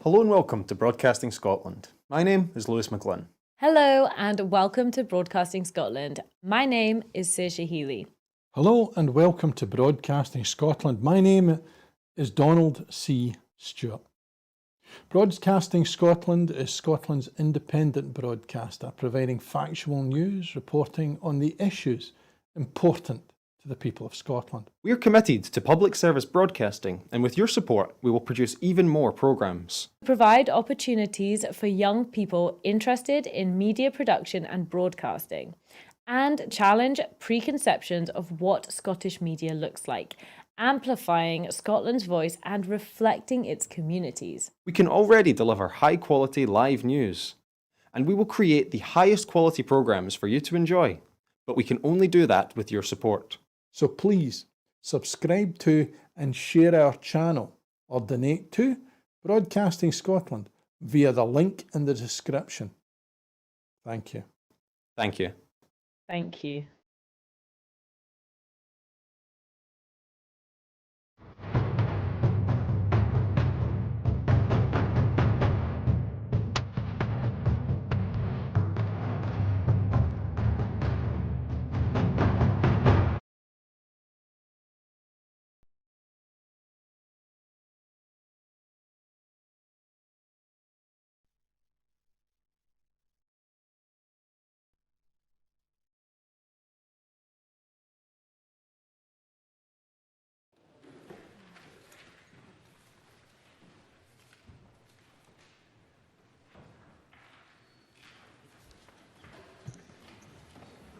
Hello and welcome to Broadcasting Scotland. My name is Lewis McGlynn. Hello and welcome to Broadcasting Scotland. My name is Saoirse Healy. Hello and welcome to Broadcasting Scotland. My name is Donald C. Stewart. Broadcasting Scotland is Scotland's independent broadcaster, providing factual news, reporting on the issues important to the people of Scotland. We are committed to public service broadcasting, and with your support, we will produce even more programmes. Provide opportunities for young people interested in media production and broadcasting, and challenge preconceptions of what Scottish media looks like, amplifying Scotland's voice and reflecting its communities. We can already deliver high-quality live news, and we will create the highest quality programmes for you to enjoy, but we can only do that with your support. So please subscribe to and share our channel or donate to Broadcasting Scotland via the link in the description. Thank you. Thank you. Thank you.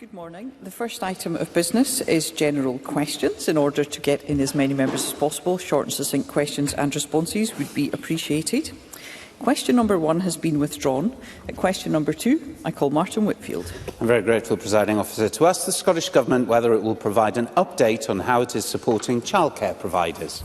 Good morning. The first item of business is general questions. In order to get in as many members as possible, short and succinct questions and responses would be appreciated. Question number 1 has been withdrawn. At question number 2, I call Martin Whitfield. I'm very grateful, Presiding Officer, to ask the Scottish Government whether it will provide an update on how it is supporting childcare providers.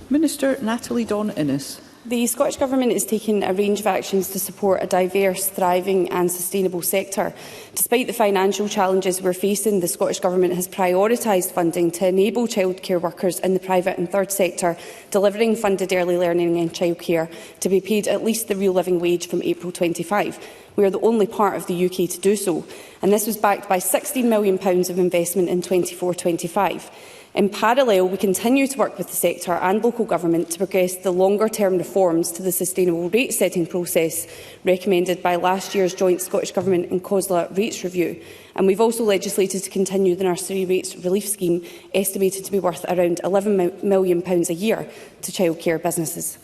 Minister Natalie Dawn-Innes. The Scottish Government is taking a range of actions to support a diverse, thriving and sustainable sector. Despite the financial challenges we're facing, the Scottish Government has prioritised funding to enable childcare workers in the private and third sector delivering funded early learning and childcare to be paid at least the real living wage from April 25. We are the only part of the UK to do so, and this was backed by £16 million of investment in 24-25. In parallel, we continue to work with the sector and local government to progress the longer-term reforms to the sustainable rate-setting process recommended by last year's joint Scottish Government and COSLA rates review. And we've also legislated to continue the nursery rates relief scheme, estimated to be worth around £11 million a year to childcare businesses.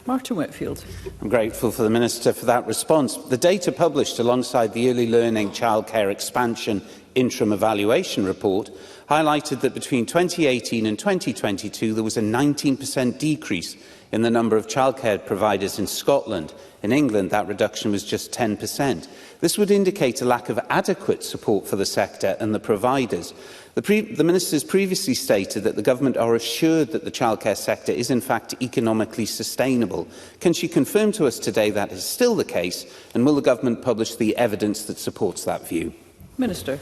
Martin Whitfield. I'm grateful for the Minister for that response. The data published alongside the Early Learning Childcare Expansion Interim Evaluation Report highlighted that between 2018 and 2022 there was a 19% decrease in the number of childcare providers in Scotland. In England, that reduction was just 10%. This would indicate a lack of adequate support for the sector and the providers. The Minister has previously stated that the Government are assured that the childcare sector is in fact economically sustainable. Can she confirm to us today that is still the case, and will the Government publish the evidence that supports that view? Minister.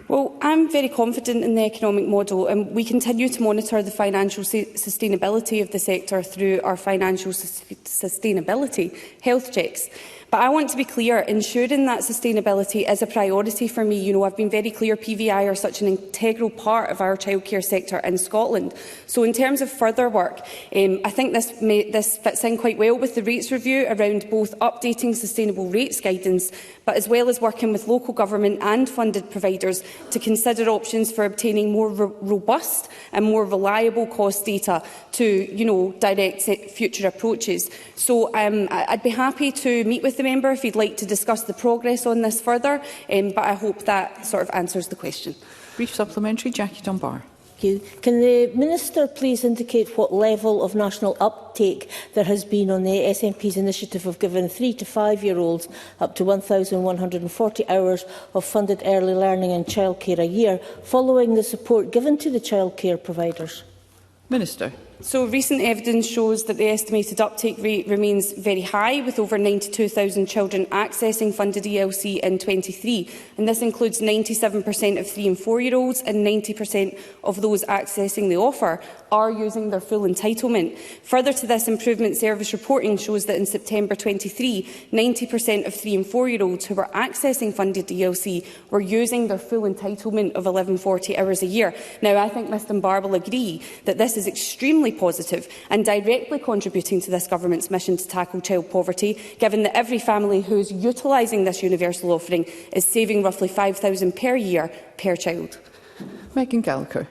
Well, I'm very confident in the economic model, and we continue to monitor the financial sustainability of the sector through our financial sustainability health checks. But I want to be clear, ensuring that sustainability is a priority for me. You know, I've been very clear PVI are such an integral part of our childcare sector in Scotland. So in terms of further work, I think this fits in quite well with the rates review around both updating sustainable rates guidance, but as well as working with local government and funded providers to consider options for obtaining more robust and more reliable cost data to, direct future approaches. So I'd be happy to meet with the member if he'd like to discuss the progress on this further, but I hope that sort of answers the question. Brief supplementary, Jackie Dunbar. Thank you. Can the Minister please indicate what level of national uptake there has been on the SNP's initiative of giving 3 to 5-year-olds up to 1,140 hours of funded early learning and childcare a year, following the support given to the childcare providers? Minister. So recent evidence shows that the estimated uptake rate remains very high, with over 92,000 children accessing funded ELC in 23, and this includes 97% of 3- and 4-year-olds, and 90% of those accessing the offer are using their full entitlement. Further to this, improvement service reporting shows that in September 23, 90% of 3- and 4-year-olds who were accessing funded ELC were using their full entitlement of 1140 hours a year. Now, I think Ms Dunbar will agree that this is extremely positive and directly contributing to this government's mission to tackle child poverty, given that every family who is utilising this universal offering is saving roughly £5,000 per year per child. Megan Gallagher.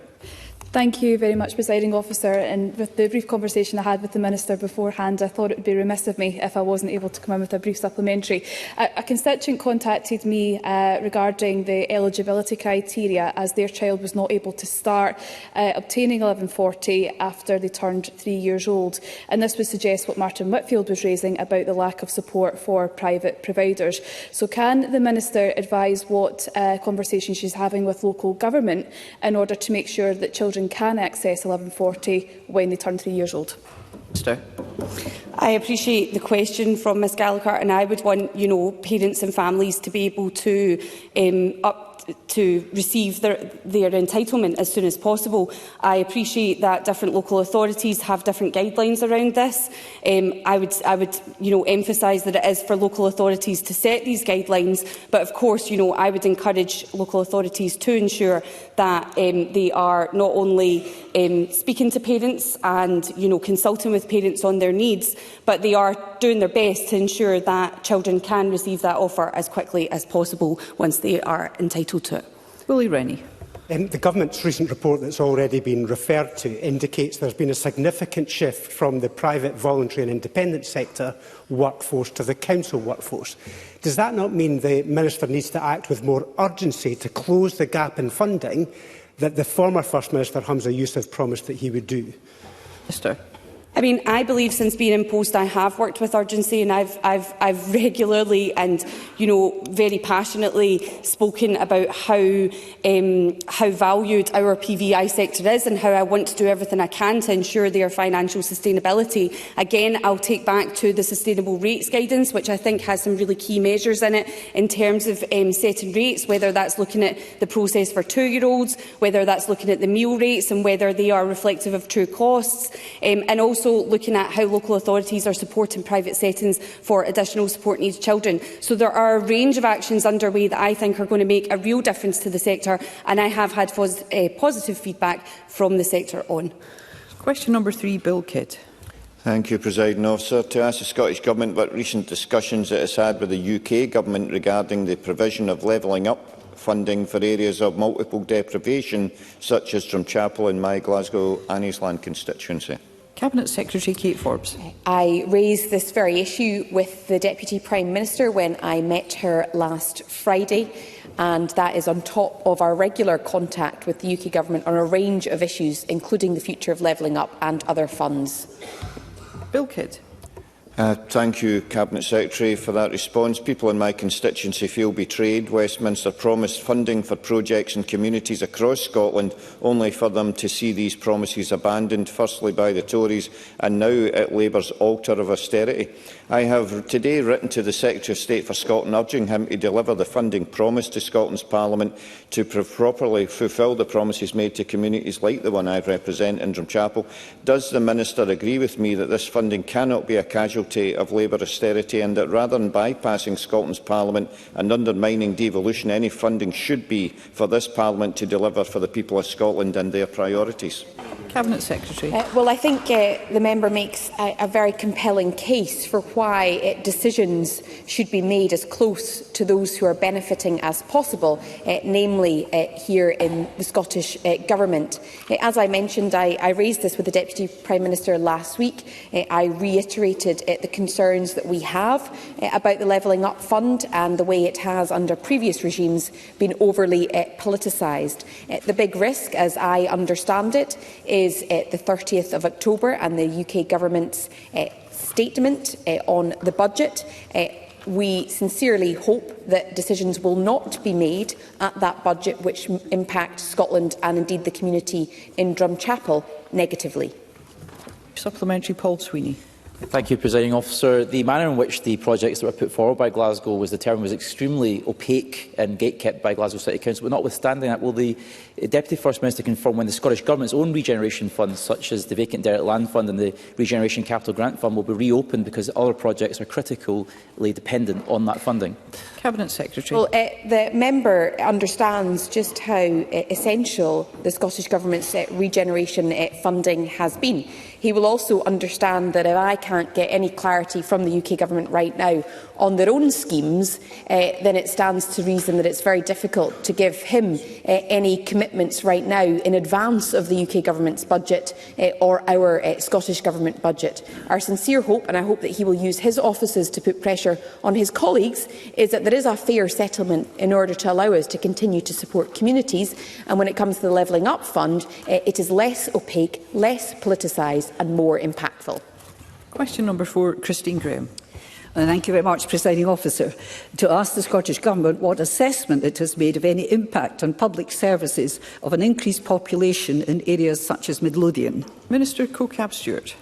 Thank you very much, Presiding Officer. And with the brief conversation I had with the Minister beforehand, I thought it would be remiss of me if I wasn't able to come in with a brief supplementary. A constituent contacted me regarding the eligibility criteria, as their child was not able to start obtaining 1140 after they turned 3 years old. And this would suggest what Martin Whitfield was raising about the lack of support for private providers. So can the Minister advise what conversation she's having with local government in order to make sure that children can access 1140 when they turn 3 years old? I appreciate the question from Ms Gallagher, and I would want parents and families to be able to receive their entitlement as soon as possible. I appreciate that different local authorities have different guidelines around this. I would emphasise that it is for local authorities to set these guidelines, but of course I would encourage local authorities to ensure that they are not only speaking to parents and consulting with parents on their needs, but they are doing their best to ensure that children can receive that offer as quickly as possible once they are entitled to it. Willie Rennie. The Government's recent report that's already been referred to indicates there's been a significant shift from the private, voluntary and independent sector workforce to the council workforce. Does that not mean the Minister needs to act with more urgency to close the gap in funding that the former First Minister Humza Yousaf promised that he would do? Minister. I believe since being in post I have worked with urgency, and I've regularly and very passionately spoken about how valued our PVI sector is and how I want to do everything I can to ensure their financial sustainability. Again, I'll take back to the sustainable rates guidance, which I think has some really key measures in it in terms of setting rates, whether that's looking at the process for 2-year-olds, whether that's looking at the meal rates and whether they are reflective of true costs, and also looking at how local authorities are supporting private settings for additional support needs children. So there are a range of actions underway that I think are going to make a real difference to the sector, and I have had positive feedback from the sector on. Question number 3, Bill Kidd. Thank you, Presiding Officer. To ask the Scottish Government what recent discussions it has had with the UK Government regarding the provision of levelling up funding for areas of multiple deprivation, such as Drumchapel in my Glasgow Anniesland constituency. Cabinet Secretary Kate Forbes. I raised this very issue with the Deputy Prime Minister when I met her last Friday, and that is on top of our regular contact with the UK Government on a range of issues, including the future of levelling up and other funds. Bill Kidd. Thank you, Cabinet Secretary, for that response. People in my constituency feel betrayed. Westminster promised funding for projects in communities across Scotland, only for them to see these promises abandoned, firstly by the Tories and now at Labour's altar of austerity. I have today written to the Secretary of State for Scotland, urging him to deliver the funding promised to Scotland's Parliament to properly fulfil the promises made to communities like the one I represent in Drumchapel. Does the Minister agree with me that this funding cannot be a casualty of Labour austerity, and that rather than bypassing Scotland's Parliament and undermining devolution, any funding should be for this Parliament to deliver for the people of Scotland and their priorities? Cabinet Secretary. Well, I think the member makes a very compelling case for why decisions should be made as close to those who are benefiting as possible, namely here in the Scottish Government. As I mentioned, I raised this with the Deputy Prime Minister last week. I reiterated the concerns that we have about the Levelling Up Fund and the way it has, under previous regimes, been overly politicised. The big risk, as I understand it, is the 30th of October and the UK Government's statement on the budget. We sincerely hope that decisions will not be made at that budget which impact Scotland and indeed the community in Drumchapel negatively. Supplementary, Paul Sweeney. Thank you, Presiding Officer. The manner in which the projects that were put forward by Glasgow was determined was extremely opaque and gatekept by Glasgow City Council. But notwithstanding that, will the Deputy First Minister confirm when the Scottish Government's own regeneration funds, such as the Vacant Derelict Land Fund and the Regeneration Capital Grant Fund, will be reopened because other projects are critically dependent on that funding? Cabinet Secretary. Well, the member understands just how essential the Scottish Government's regeneration funding has been. He will also understand that if I can't get any clarity from the UK Government right now on their own schemes, then it stands to reason that it's very difficult to give him any commitments right now in advance of the UK Government's budget or our Scottish Government budget. Our sincere hope, and I hope that he will use his offices to put pressure on his colleagues, is that there is a fair settlement in order to allow us to continue to support communities. And when it comes to the Levelling Up Fund, it is less opaque, less politicised and more impactful. Question number 4, Christine Grahame. Thank you very much, Presiding Officer. To ask the Scottish Government what assessment it has made of any impact on public services of an increased population in areas such as Midlothian. Minister Coe-Capps-Stewart.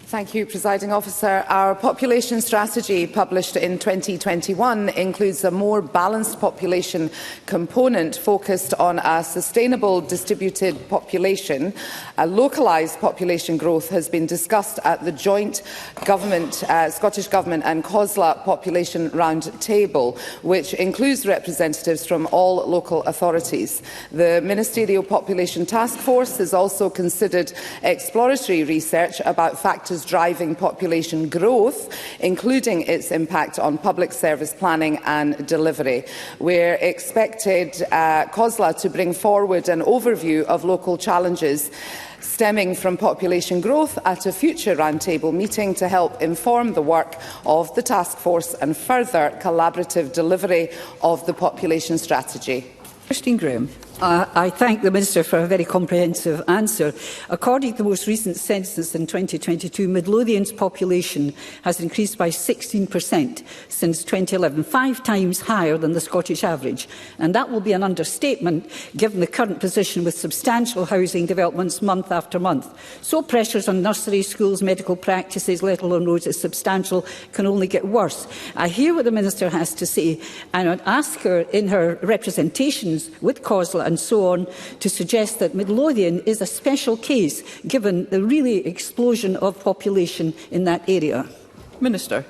Thank you, Presiding Officer. Our population strategy, published in 2021, includes a more balanced population component focused on a sustainable distributed population. A localised population growth has been discussed at the joint Scottish Government and COSLA Population Roundtable, which includes representatives from all local authorities. The Ministerial Population Task Force has also considered exploratory research about factors driving population growth, including its impact on public service planning and delivery. We're expected COSLA to bring forward an overview of local challenges stemming from population growth at a future roundtable meeting to help inform the work of the task force and further collaborative delivery of the population strategy. Christine Grahame. I thank the Minister for a very comprehensive answer. According to the most recent census in 2022, Midlothian's population has increased by 16% since 2011, 5 times higher than the Scottish average. And that will be an understatement given the current position with substantial housing developments month after month. So pressures on nurseries, schools, medical practices, let alone roads, is substantial, can only get worse. I hear what the Minister has to say, and I'd ask her in her representations with COSLA and so on to suggest that Midlothian is a special case given the really explosion of population in that area. Minister.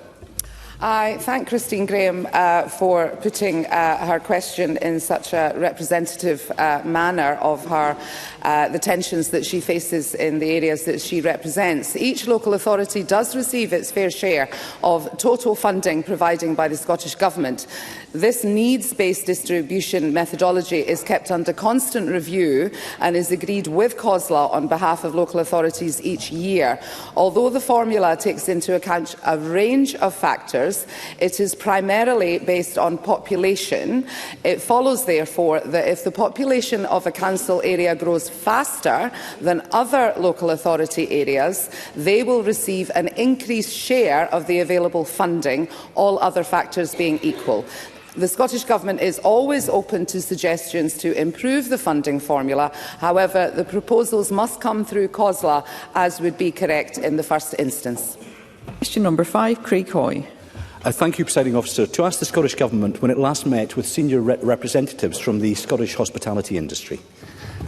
I thank Christine Grahame for putting her question in such a representative manner of the tensions that she faces in the areas that she represents. Each local authority does receive its fair share of total funding provided by the Scottish Government. This needs-based distribution methodology is kept under constant review and is agreed with COSLA on behalf of local authorities each year. Although the formula takes into account a range of factors, it is primarily based on population. It follows, therefore, that if the population of a council area grows faster than other local authority areas, they will receive an increased share of the available funding, all other factors being equal. The Scottish Government is always open to suggestions to improve the funding formula. However, the proposals must come through COSLA, as would be correct in the first instance. Question number 5, Craig Haughey. Thank you, Presiding Officer. To ask the Scottish Government when it last met with senior representatives from the Scottish hospitality industry.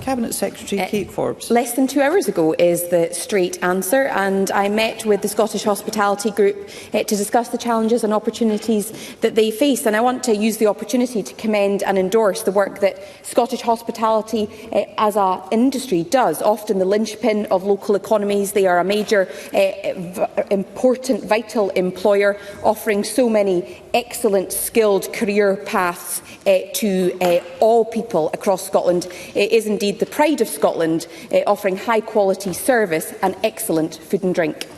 Cabinet Secretary Kate Forbes. Less than 2 hours ago is the straight answer, and I met with the Scottish Hospitality Group to discuss the challenges and opportunities that they face. And I want to use the opportunity to commend and endorse the work that Scottish hospitality as an industry does, often the linchpin of local economies. They are a major, important, vital employer, offering so many excellent, skilled career paths to all people across Scotland. It is indeed the pride of Scotland, offering high-quality service and excellent food and drink.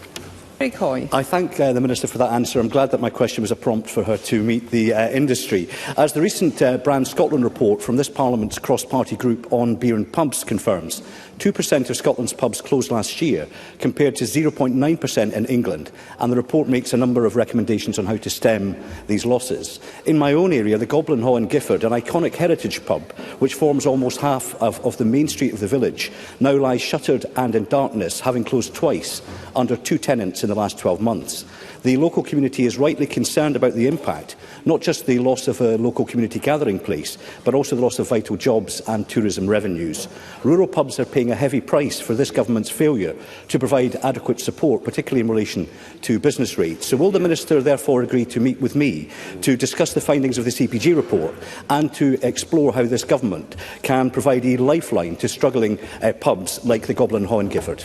Craig Haughey. I thank the Minister for that answer. I'm glad that my question was a prompt for her to meet the industry. As the recent Brand Scotland report from this Parliament's cross-party group on beer and pubs confirms, 2% of Scotland's pubs closed last year, compared to 0.9% in England, and the report makes a number of recommendations on how to stem these losses. In my own area, the Goblin Hall in Gifford, an iconic heritage pub, which forms almost half of the main street of the village, now lies shuttered and in darkness, having closed twice under 2 tenants in the last 12 months. The local community is rightly concerned about the impact, not just the loss of a local community gathering place, but also the loss of vital jobs and tourism revenues. Rural pubs are paying a heavy price for this government's failure to provide adequate support, particularly in relation to business rates. So will the Minister therefore agree to meet with me to discuss the findings of the CPG report and to explore how this government can provide a lifeline to struggling pubs like the Goblin Hall in Gifford?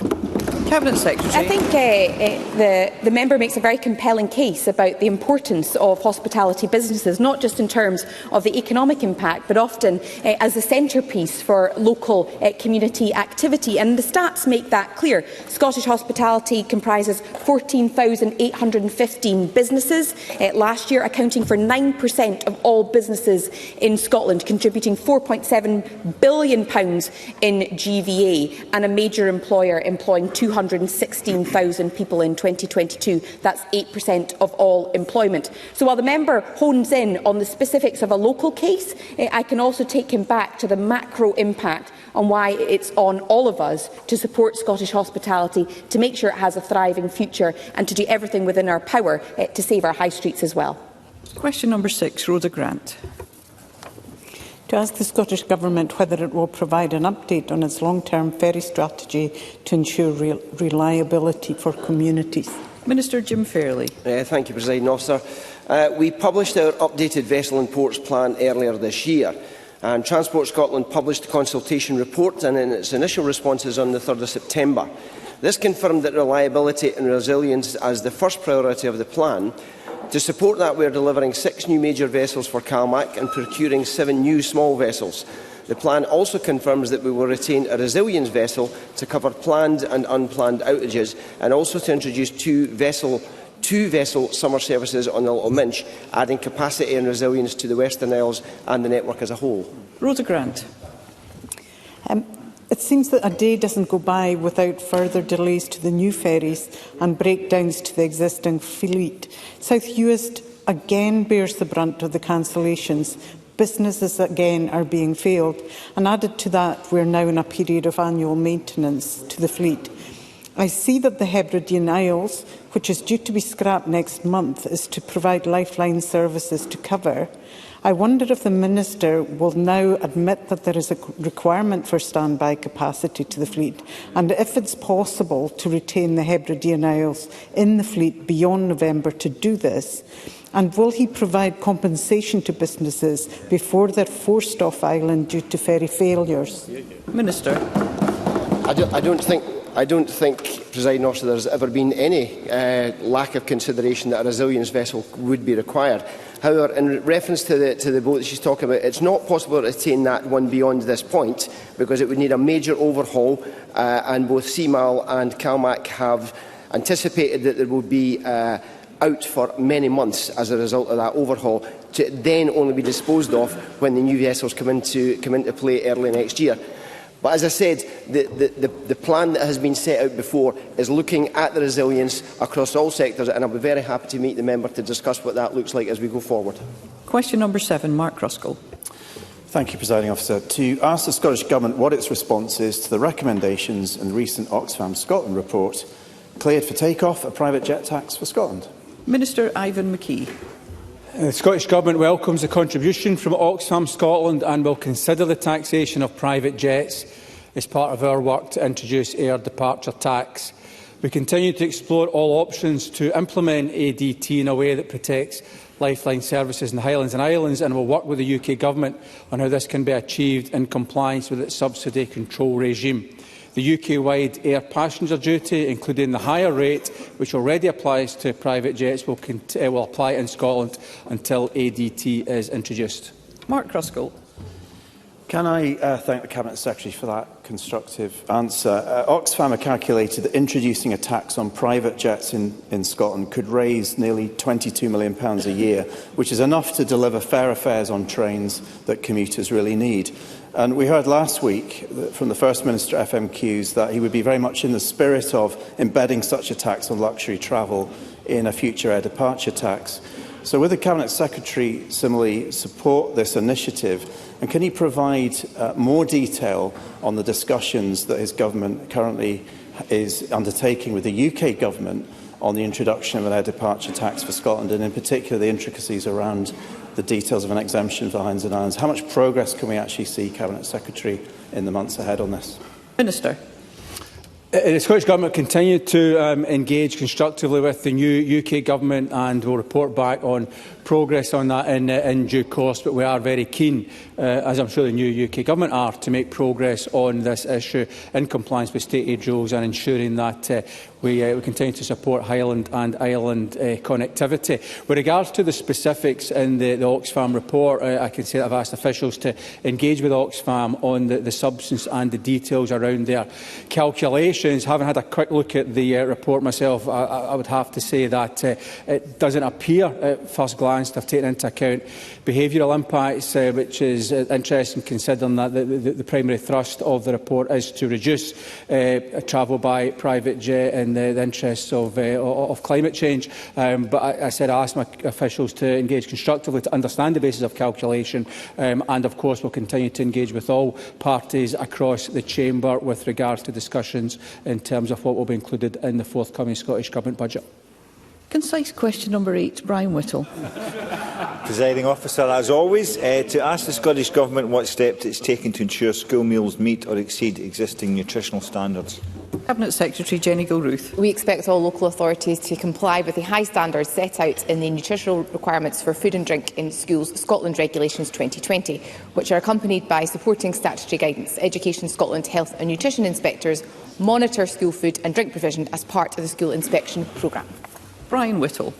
Cabinet Secretary. I think the member makes a very compelling case about the importance of hospitality businesses, not just in terms of the economic impact, but often as a centrepiece for local community activity. And the stats make that clear. Scottish hospitality comprises 14,815 businesses last year, accounting for 9% of all businesses in Scotland, contributing £4.7 billion in GVA, and a major employer employing 216,000 people in 2022. That's 8% of all employment. So while the member hones in on the specifics of a local case, I can also take him back to the macro impact on why it's on all of us to support Scottish hospitality, to make sure it has a thriving future, and to do everything within our power to save our high streets as well. Question number 6, Rhoda Grant. To ask the Scottish Government whether it will provide an update on its long-term ferry strategy to ensure reliability for communities. Minister Jim Fairley. Thank you, Presiding Officer. We published our updated vessel and ports plan earlier this year, and Transport Scotland published the consultation report and in its initial responses on the 3rd of September. This confirmed that reliability and resilience as the first priority of the plan. To support that, we are delivering 6 new major vessels for CalMac and procuring 7 new small vessels. The plan also confirms that we will retain a resilience vessel to cover planned and unplanned outages, and also to introduce two vessel summer services on the Little Minch, adding capacity and resilience to the Western Isles and the network as a whole. Rhoda Grant. It seems that a day doesn't go by without further delays to the new ferries and breakdowns to the existing fleet. South Uist again bears the brunt of the cancellations. Businesses again are being failed, and added to that, we are now in a period of annual maintenance to the fleet. I see that the Hebridean Isles, which is due to be scrapped next month, is to provide lifeline services to cover. I wonder if the Minister will now admit that there is a requirement for standby capacity to the fleet, and if it's possible to retain the Hebridean Isles in the fleet beyond November to do this. And will he provide compensation to businesses before they're forced off island due to ferry failures? Minister. I don't think, Presiding Officer, there's ever been any lack of consideration that a resilience vessel would be required. However, in reference to the boat that she's talking about, it's not possible to retain that one beyond this point, because it would need a major overhaul, and both CMAL and CalMac have anticipated that there will be out for many months as a result of that overhaul, to then only be disposed of when the new vessels come into play early next year. But as I said, the plan that has been set out before is looking at the resilience across all sectors, and I'll be very happy to meet the member to discuss what that looks like as we go forward. Question number 7, Mark Ruskell. Thank you, Presiding Officer. To ask the Scottish Government what its response is to the recommendations in the recent Oxfam Scotland report, cleared for take-off a private jet tax for Scotland. Minister Ivan McKee. The Scottish Government welcomes the contribution from Oxfam Scotland and will consider the taxation of private jets as part of our work to introduce air departure tax. We continue to explore all options to implement ADT in a way that protects lifeline services in the Highlands and Islands, and will work with the UK Government on how this can be achieved in compliance with its subsidy control regime. The UK-wide air passenger duty, including the higher rate, which already applies to private jets, will apply in Scotland until ADT is introduced. Mark Ruskell. Can I thank the Cabinet Secretary for that constructive answer? Oxfam have calculated that introducing a tax on private jets in Scotland could raise nearly £22 million a year, which is enough to deliver fairer fares on trains that commuters really need. And we heard last week from the First Minister at FMQs that he would be very much in the spirit of embedding such a tax on luxury travel in a future air departure tax. So will the Cabinet Secretary similarly support this initiative, and can he provide more detail on the discussions that his government currently is undertaking with the UK government on the introduction of an air departure tax for Scotland, and in particular the intricacies around the details of an exemption for Hinds and Islands? How much progress can we actually see, Cabinet Secretary, in the months ahead on this? Minister. The Scottish Government continue to engage constructively with the new UK Government, and will report back on progress on that in due course. But we are very keen, as I'm sure the new UK Government are, to make progress on this issue in compliance with state aid rules and ensuring that we continue to support Highland and Island connectivity. With regards to the specifics in the Oxfam report, I can say that I've asked officials to engage with Oxfam on the substance and the details around their calculations. Having had a quick look at the report myself, I would have to say that it doesn't appear at first glance to have taken into account behavioural impacts, which is interesting considering that the primary thrust of the report is to reduce travel by private jet in the interests of climate change. But I asked my officials to engage constructively to understand the basis of calculation, and of course we'll continue to engage with all parties across the Chamber with regards to discussions in terms of what will be included in the forthcoming Scottish Government budget. Concise question number 8, Brian Whittle. Presiding Officer, as always, to ask the Scottish Government what steps it's taken to ensure school meals meet or exceed existing nutritional standards. Cabinet Secretary Jenny Gilruth. We expect all local authorities to comply with the high standards set out in the nutritional requirements for food and drink in schools Scotland Regulations 2020, which are accompanied by supporting statutory guidance. Education Scotland Health and Nutrition Inspectors monitor school food and drink provision as part of the school inspection programme. Brian Whittle.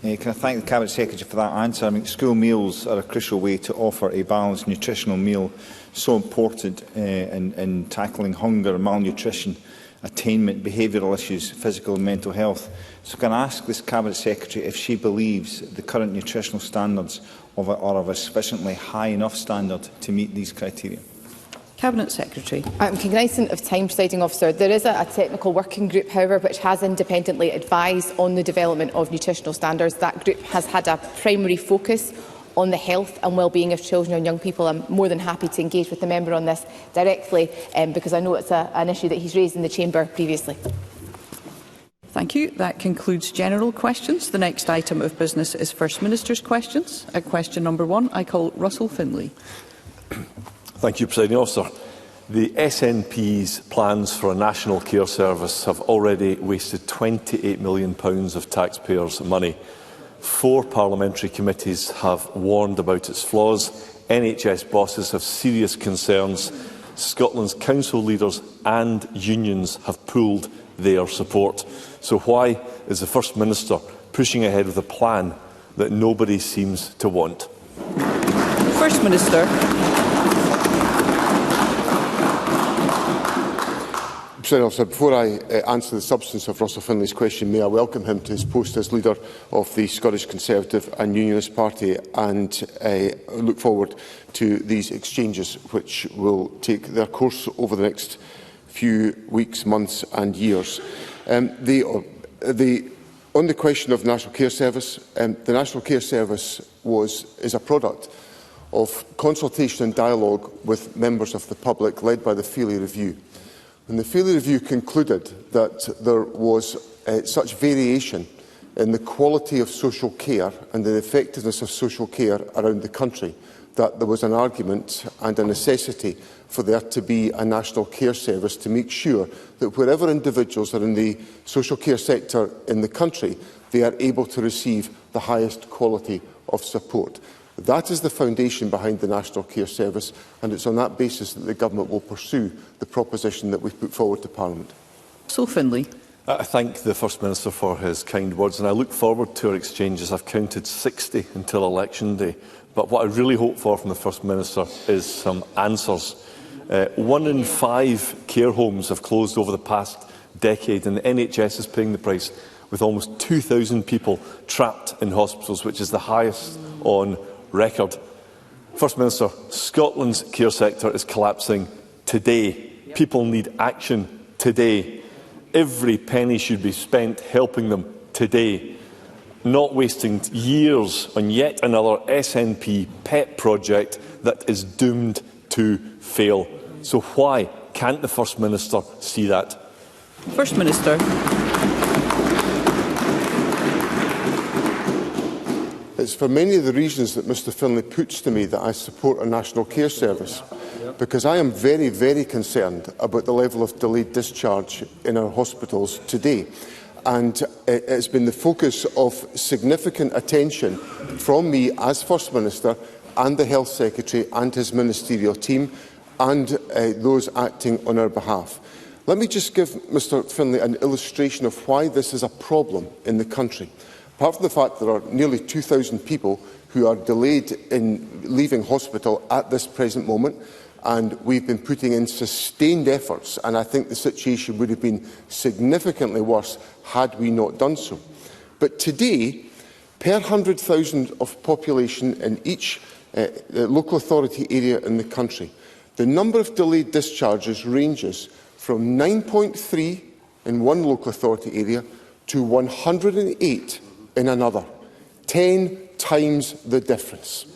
Can I thank the Cabinet Secretary for that answer? I mean, school meals are a crucial way to offer a balanced nutritional meal, so important in tackling hunger and malnutrition, attainment, behavioural issues, physical and mental health. So can I ask this Cabinet Secretary if she believes the current nutritional standards are of a sufficiently high enough standard to meet these criteria? Cabinet Secretary. I'm cognisant of time, Presiding Officer. There is a technical working group, however, which has independently advised on the development of nutritional standards. That group has had a primary focus on the health and well-being of children and young people. I'm more than happy to engage with the member on this directly, because I know it's an issue that he's raised in the Chamber previously. Thank you. That concludes general questions. The next item of business is First Minister's questions. At question number 1, I call Russell Finlay. Thank you, Presiding Officer. The SNP's plans for a national care service have already wasted £28 million of taxpayers' money. 4 parliamentary committees have warned about its flaws. NHS bosses have serious concerns. Scotland's council leaders and unions have pooled their support. So why is the First Minister pushing ahead with a plan that nobody seems to want? First Minister. Officer, before I answer the substance of Russell Finlay's question, may I welcome him to his post as leader of the Scottish Conservative and Unionist Party, and look forward to these exchanges, which will take their course over the next few weeks, months and years. On the question of the National Care Service, the National Care Service is a product of consultation and dialogue with members of the public, led by the Feely Review. And the Feely Review concluded that there was such variation in the quality of social care and the effectiveness of social care around the country that there was an argument and a necessity for there to be a national care service to make sure that wherever individuals are in the social care sector in the country, they are able to receive the highest quality of support. That is the foundation behind the National Care Service, and it's on that basis that the Government will pursue the proposition that we've put forward to Parliament. So Finlay. I thank the First Minister for his kind words, and I look forward to our exchanges. I've counted 60 until election day. But what I really hope for from the First Minister is some answers. 1 in 5 care homes have closed over the past decade, and the NHS is paying the price, with almost 2,000 people trapped in hospitals, which is the highest on record. First Minister, Scotland's care sector is collapsing today. People need action today. Every penny should be spent helping them today, not wasting years on yet another SNP pet project that is doomed to fail. So why can't the First Minister see that? First Minister. It's for many of the reasons that Mr Finlay puts to me that I support a national care service, because I am very, very concerned about the level of delayed discharge in our hospitals today. And it's been the focus of significant attention from me as First Minister and the Health Secretary and his ministerial team and those acting on our behalf. Let me just give Mr Finlay an illustration of why this is a problem in the country. Apart from the fact there are nearly 2,000 people who are delayed in leaving hospital at this present moment, and we've been putting in sustained efforts, and I think the situation would have been significantly worse had we not done so. But today, per 100,000 of population in each local authority area in the country, the number of delayed discharges ranges from 9.3 in one local authority area to 108 in another, 10 times the difference.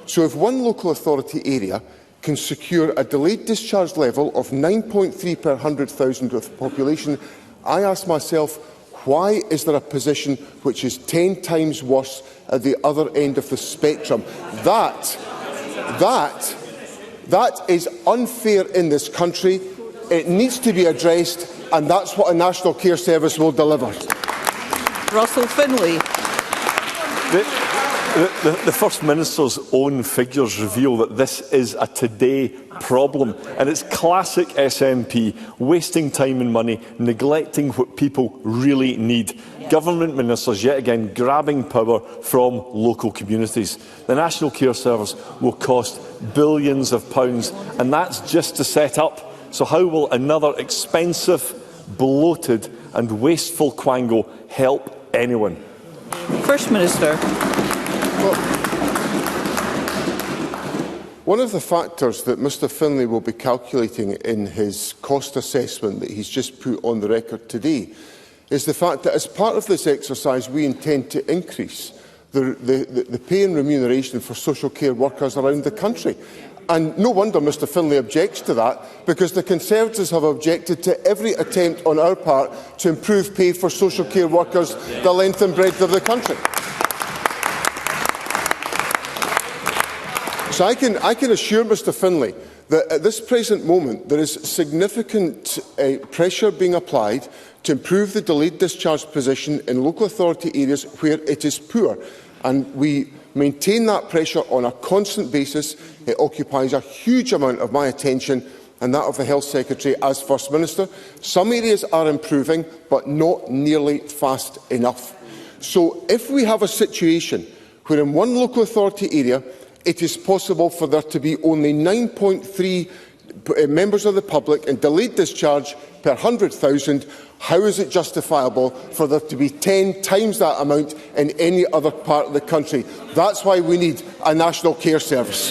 So if one local authority area can secure a delayed discharge level of 9.3 per 100,000 of the population, I ask myself, why is there a position which is 10 times worse at the other end of the spectrum? That is unfair in this country. It needs to be addressed, and that's what a national care service will deliver. Russell Finlay. The First Minister's own figures reveal that this is a today problem, and it's classic SNP, wasting time and money, neglecting what people really need. Government ministers yet again grabbing power from local communities. The National Care Service will cost billions of pounds, and that's just to set up. So how will another expensive, bloated and wasteful quango help anyone? First Minister. One of the factors that Mr Finlay will be calculating in his cost assessment that he's just put on the record today is the fact that as part of this exercise we intend to increase the pay and remuneration for social care workers around the country. And no wonder Mr Finlay objects to that, because the Conservatives have objected to every attempt on our part to improve pay for social care workers the length and breadth of the country. So I can assure Mr Finlay that at this present moment there is significant pressure being applied to improve the delayed discharge position in local authority areas where it is poor, and we maintain that pressure on a constant basis. It occupies a huge amount of my attention and that of the Health Secretary as First Minister. Some areas are improving, but not nearly fast enough. So if we have a situation where in one local authority area it is possible for there to be only 9.3 members of the public in delayed discharge per 100,000, how is it justifiable for there to be 10 times that amount in any other part of the country? That's why we need a national care service.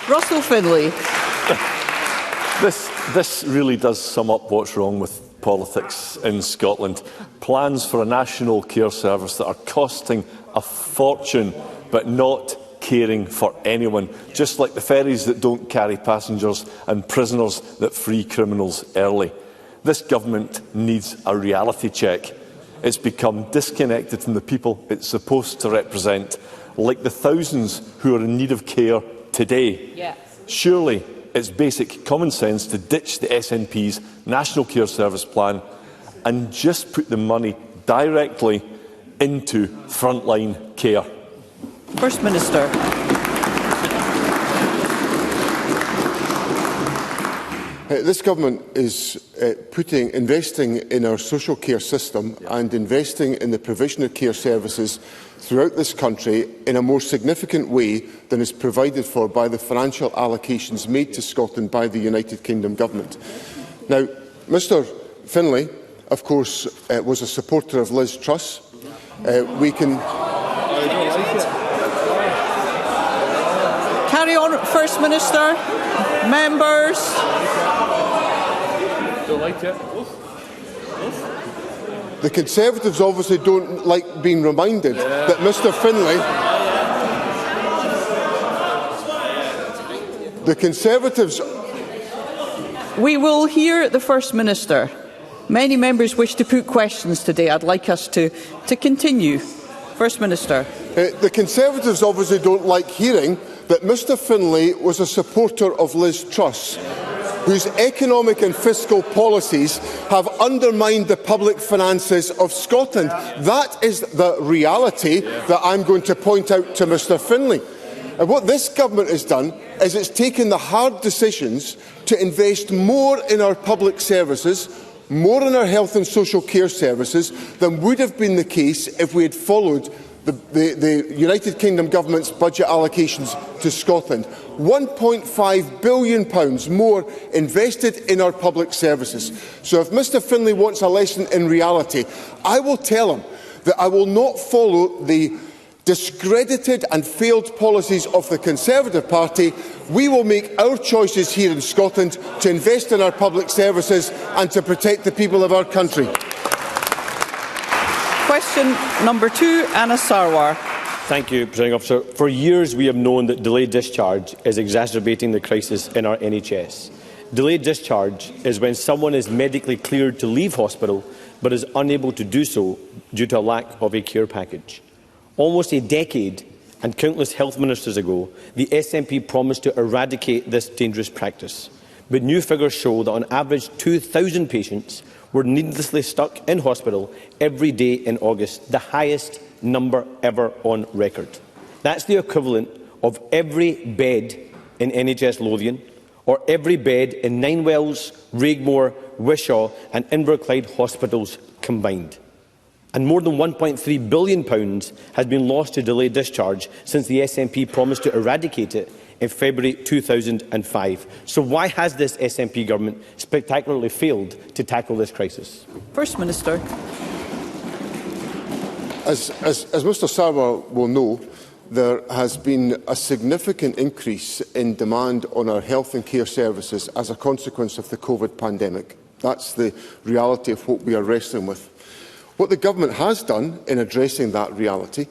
Russell Finlay. This really does sum up what's wrong with politics in Scotland. Plans for a national care service that are costing a fortune but not caring for anyone, just like the ferries that don't carry passengers and prisoners that free criminals early. This government needs a reality check. It's become disconnected from the people it's supposed to represent, like the thousands who are in need of care today. Yes. Surely it's basic common sense to ditch the SNP's National Care Service plan and just put the money directly into frontline care. First Minister. This government is investing in our social care system and investing in the provision of care services throughout this country in a more significant way than is provided for by the financial allocations made to Scotland by the United Kingdom Government. Now, Mr Finlay, of course, was a supporter of Liz Truss. We can... Carry on, First Minister. Members. Don't like it. The Conservatives obviously don't like being reminded that Mr Finlay... The Conservatives... We will hear the First Minister. Many members wish to put questions today. I'd like us to continue. First Minister. The Conservatives obviously don't like hearing that Mr Finlay was a supporter of Liz Truss, whose economic and fiscal policies have undermined the public finances of Scotland. That is the reality that I'm going to point out to Mr Finlay. And what this government has done is it's taken the hard decisions to invest more in our public services, more in our health and social care services than would have been the case if we had followed the United Kingdom Government's budget allocations to Scotland. £1.5 billion more invested in our public services. So if Mr Finlay wants a lesson in reality, I will tell him that I will not follow the discredited and failed policies of the Conservative Party. We will make our choices here in Scotland to invest in our public services and to protect the people of our country. Question number 2, Anna Sarwar. Thank you, Presiding Officer. For years we have known that delayed discharge is exacerbating the crisis in our NHS. Delayed discharge is when someone is medically cleared to leave hospital but is unable to do so due to a lack of a care package. Almost a decade and countless health ministers ago, the SNP promised to eradicate this dangerous practice. But new figures show that on average 2,000 patients were needlessly stuck in hospital every day in August, the highest number ever on record. That's the equivalent of every bed in NHS Lothian or every bed in Ninewells, Raigmore, Wishaw and Inverclyde hospitals combined. And more than £1.3 billion has been lost to delayed discharge since the SNP promised to eradicate it in February 2005. So why has this SNP government spectacularly failed to tackle this crisis? First Minister. As Mr Sarwar will know, there has been a significant increase in demand on our health and care services as a consequence of the COVID pandemic. That's the reality of what we are wrestling with. What the government has done in addressing that reality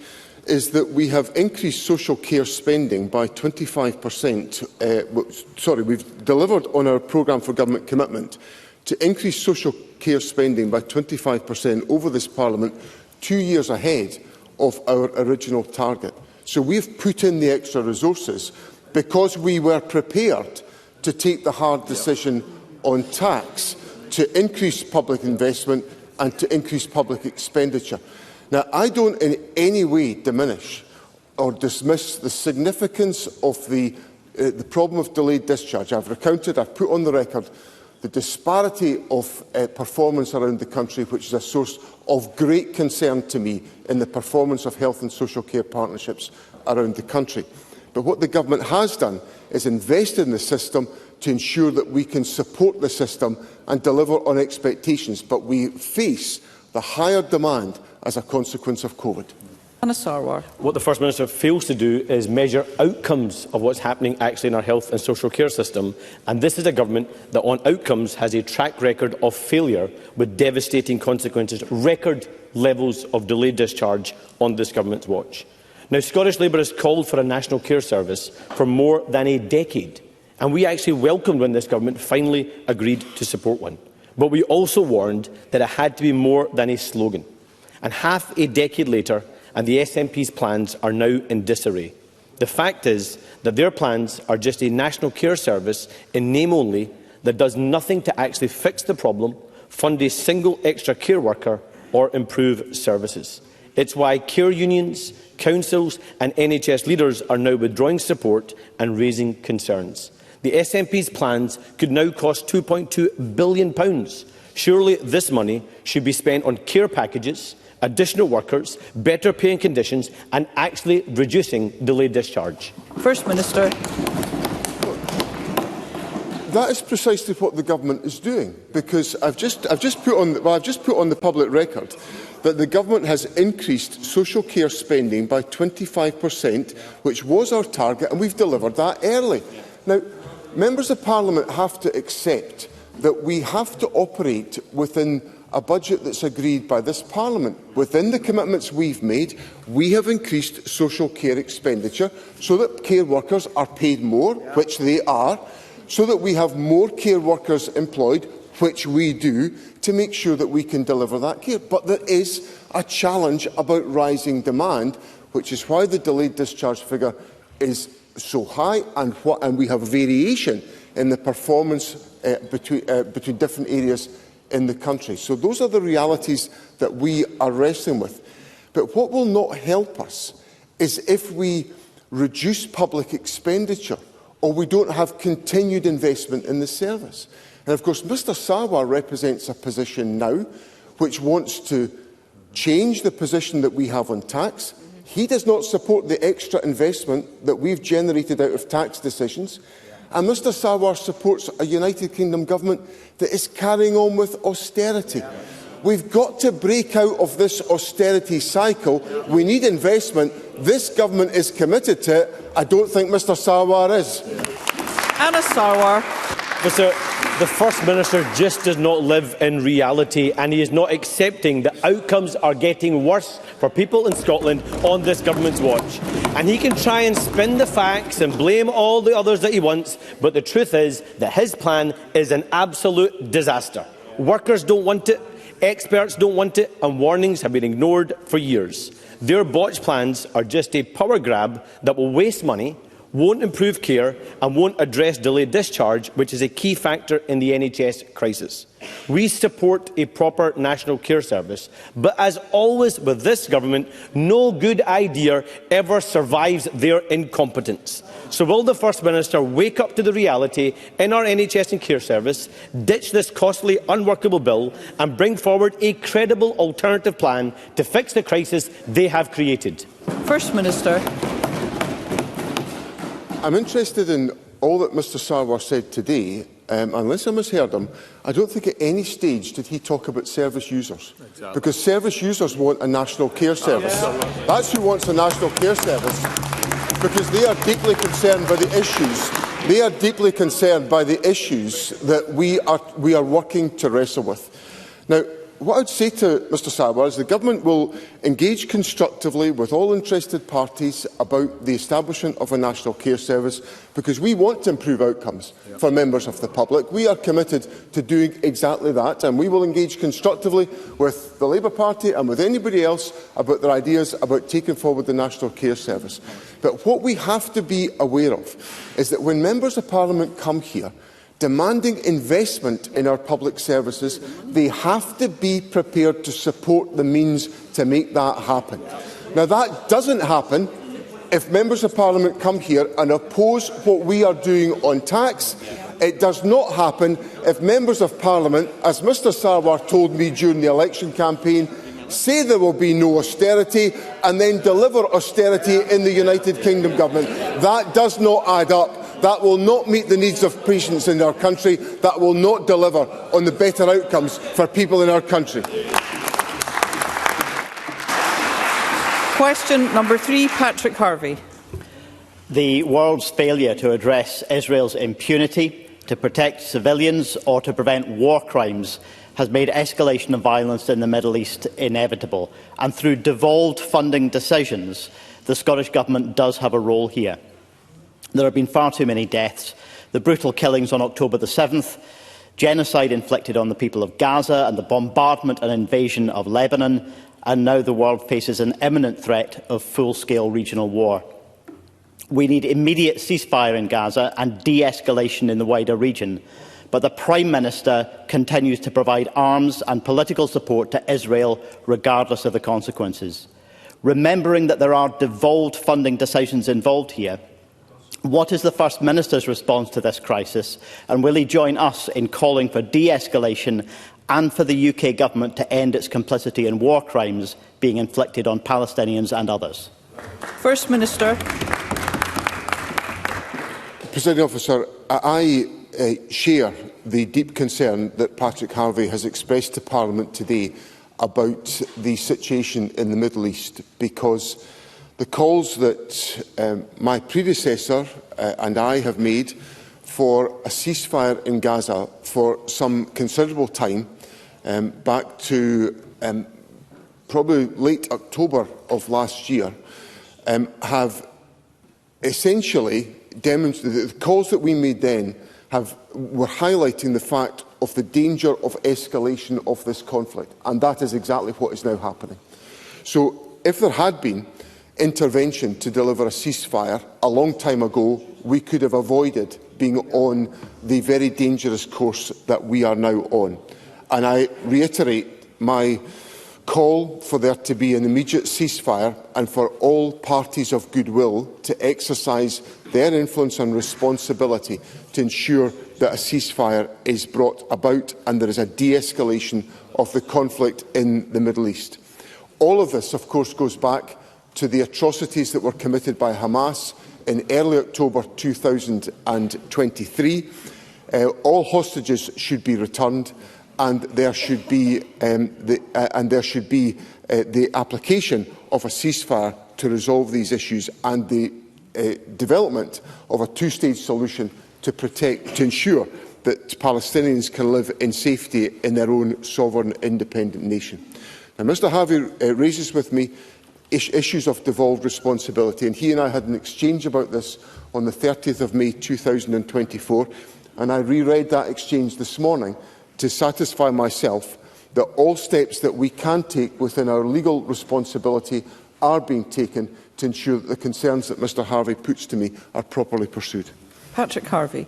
is that we have increased social care spending by 25%. We've delivered on our programme for government commitment to increase social care spending by 25% over this Parliament, 2 years ahead of our original target. So we've put in the extra resources because we were prepared to take the hard decision on tax to increase public investment and to increase public expenditure. Now, I don't in any way diminish or dismiss the significance of the problem of delayed discharge. I've recounted, I've put on the record the disparity of performance around the country, which is a source of great concern to me in the performance of health and social care partnerships around the country. But what the government has done is invested in the system to ensure that we can support the system and deliver on expectations. But we face the higher demand as a consequence of COVID. Anna Sarwar. What the First Minister fails to do is measure outcomes of what's happening actually in our health and social care system. And this is a government that on outcomes has a track record of failure with devastating consequences, record levels of delayed discharge on this government's watch. Now, Scottish Labour has called for a national care service for more than a decade. And we actually welcomed when this government finally agreed to support one. But we also warned that it had to be more than a slogan. And half a decade later, and the SNP's plans are now in disarray. The fact is that their plans are just a national care service in name only that does nothing to actually fix the problem, fund a single extra care worker or improve services. It's why care unions, councils and NHS leaders are now withdrawing support and raising concerns. The SNP's plans could now cost £2.2 billion. Surely this money should be spent on care packages, additional workers, better pay and conditions, and actually reducing delayed discharge. First Minister. That is precisely what the government is doing, because I've just put on the public record that the government has increased social care spending by 25%, which was our target, and we've delivered that early. Now, members of Parliament have to accept that we have to operate within a budget that's agreed by this Parliament. Within the commitments we've made, we have increased social care expenditure so that care workers are paid more, which they are, so that we have more care workers employed, which we do, to make sure that we can deliver that care. But there is a challenge about rising demand, which is why the delayed discharge figure is so high, and we have variation in the performance between different areas in the country. So those are the realities that we are wrestling with. But what will not help us is if we reduce public expenditure or we don't have continued investment in the service. And of course, Mr Sarwar represents a position now which wants to change the position that we have on tax. He does not support the extra investment that we've generated out of tax decisions. And Mr Sarwar supports a United Kingdom government that is carrying on with austerity. We've got to break out of this austerity cycle. We need investment. This government is committed to it. I don't think Mr Sarwar is. Anna Sarwar. The First Minister just does not live in reality, and he is not accepting that outcomes are getting worse for people in Scotland on this government's watch. And he can try and spin the facts and blame all the others that he wants, but the truth is that his plan is an absolute disaster. Workers don't want it, experts don't want it, and warnings have been ignored for years. Their botched plans are just a power grab that will waste money, won't improve care and won't address delayed discharge, which is a key factor in the NHS crisis. We support a proper national care service, but as always with this government, no good idea ever survives their incompetence. So will the First Minister wake up to the reality in our NHS and care service, ditch this costly, unworkable bill and bring forward a credible alternative plan to fix the crisis they have created? First Minister. I'm interested in all that Mr Sarwar said today. Unless I misheard him, I don't think at any stage did he talk about service users. Exactly. Because service users want a national care service. That's who wants a national care service, because they are deeply concerned by the issues. They are deeply concerned by the issues that we are working to wrestle with. Now, what I would say to Mr Sarwar is the Government will engage constructively with all interested parties about the establishment of a national care service, because we want to improve outcomes for members of the public. We are committed to doing exactly that, and we will engage constructively with the Labour Party and with anybody else about their ideas about taking forward the national care service. But what we have to be aware of is that when members of Parliament come here demanding investment in our public services, they have to be prepared to support the means to make that happen. Now, that doesn't happen if members of Parliament come here and oppose what we are doing on tax. It does not happen if members of Parliament, as Mr Sarwar told me during the election campaign, say there will be no austerity and then deliver austerity in the United Kingdom government. That does not add up. That will not meet the needs of patients in our country. That will not deliver on the better outcomes for people in our country. Question number 3, Patrick Harvey. The world's failure to address Israel's impunity, to protect civilians or to prevent war crimes has made escalation of violence in the Middle East inevitable. And through devolved funding decisions, the Scottish Government does have a role here. There have been far too many deaths. The brutal killings on October the 7th, genocide inflicted on the people of Gaza and the bombardment and invasion of Lebanon, and now the world faces an imminent threat of full-scale regional war. We need immediate ceasefire in Gaza and de-escalation in the wider region, but the Prime Minister continues to provide arms and political support to Israel regardless of the consequences. Remembering that there are devolved funding decisions involved here, What is the First Minister's response to this crisis, and will he join us in calling for de-escalation and for the UK Government to end its complicity in war crimes being inflicted on Palestinians and others? First Minister. Presiding Officer, I share the deep concern that Patrick Harvey has expressed to Parliament today about the situation in the Middle East, because the calls that my predecessor and I have made for a ceasefire in Gaza for some considerable time, back to probably late October of last year, have essentially demonstrated the calls that we made then were highlighting the fact of the danger of escalation of this conflict, and that is exactly what is now happening. So if there had been intervention to deliver a ceasefire a long time ago, we could have avoided being on the very dangerous course that we are now on. And I reiterate my call for there to be an immediate ceasefire and for all parties of goodwill to exercise their influence and responsibility to ensure that a ceasefire is brought about and there is a de-escalation of the conflict in the Middle East. All of this, of course, goes back to the atrocities that were committed by Hamas in early October 2023. All hostages should be returned, and there should be the application of a ceasefire to resolve these issues, and the development of a two-stage solution to ensure that Palestinians can live in safety in their own sovereign, independent nation. Now, Mr Harvey raises with me issues of devolved responsibility, and he and I had an exchange about this on the 30th of May 2024, and I reread that exchange this morning to satisfy myself that all steps that we can take within our legal responsibility are being taken to ensure that the concerns that Mr Harvey puts to me are properly pursued. Patrick Harvey.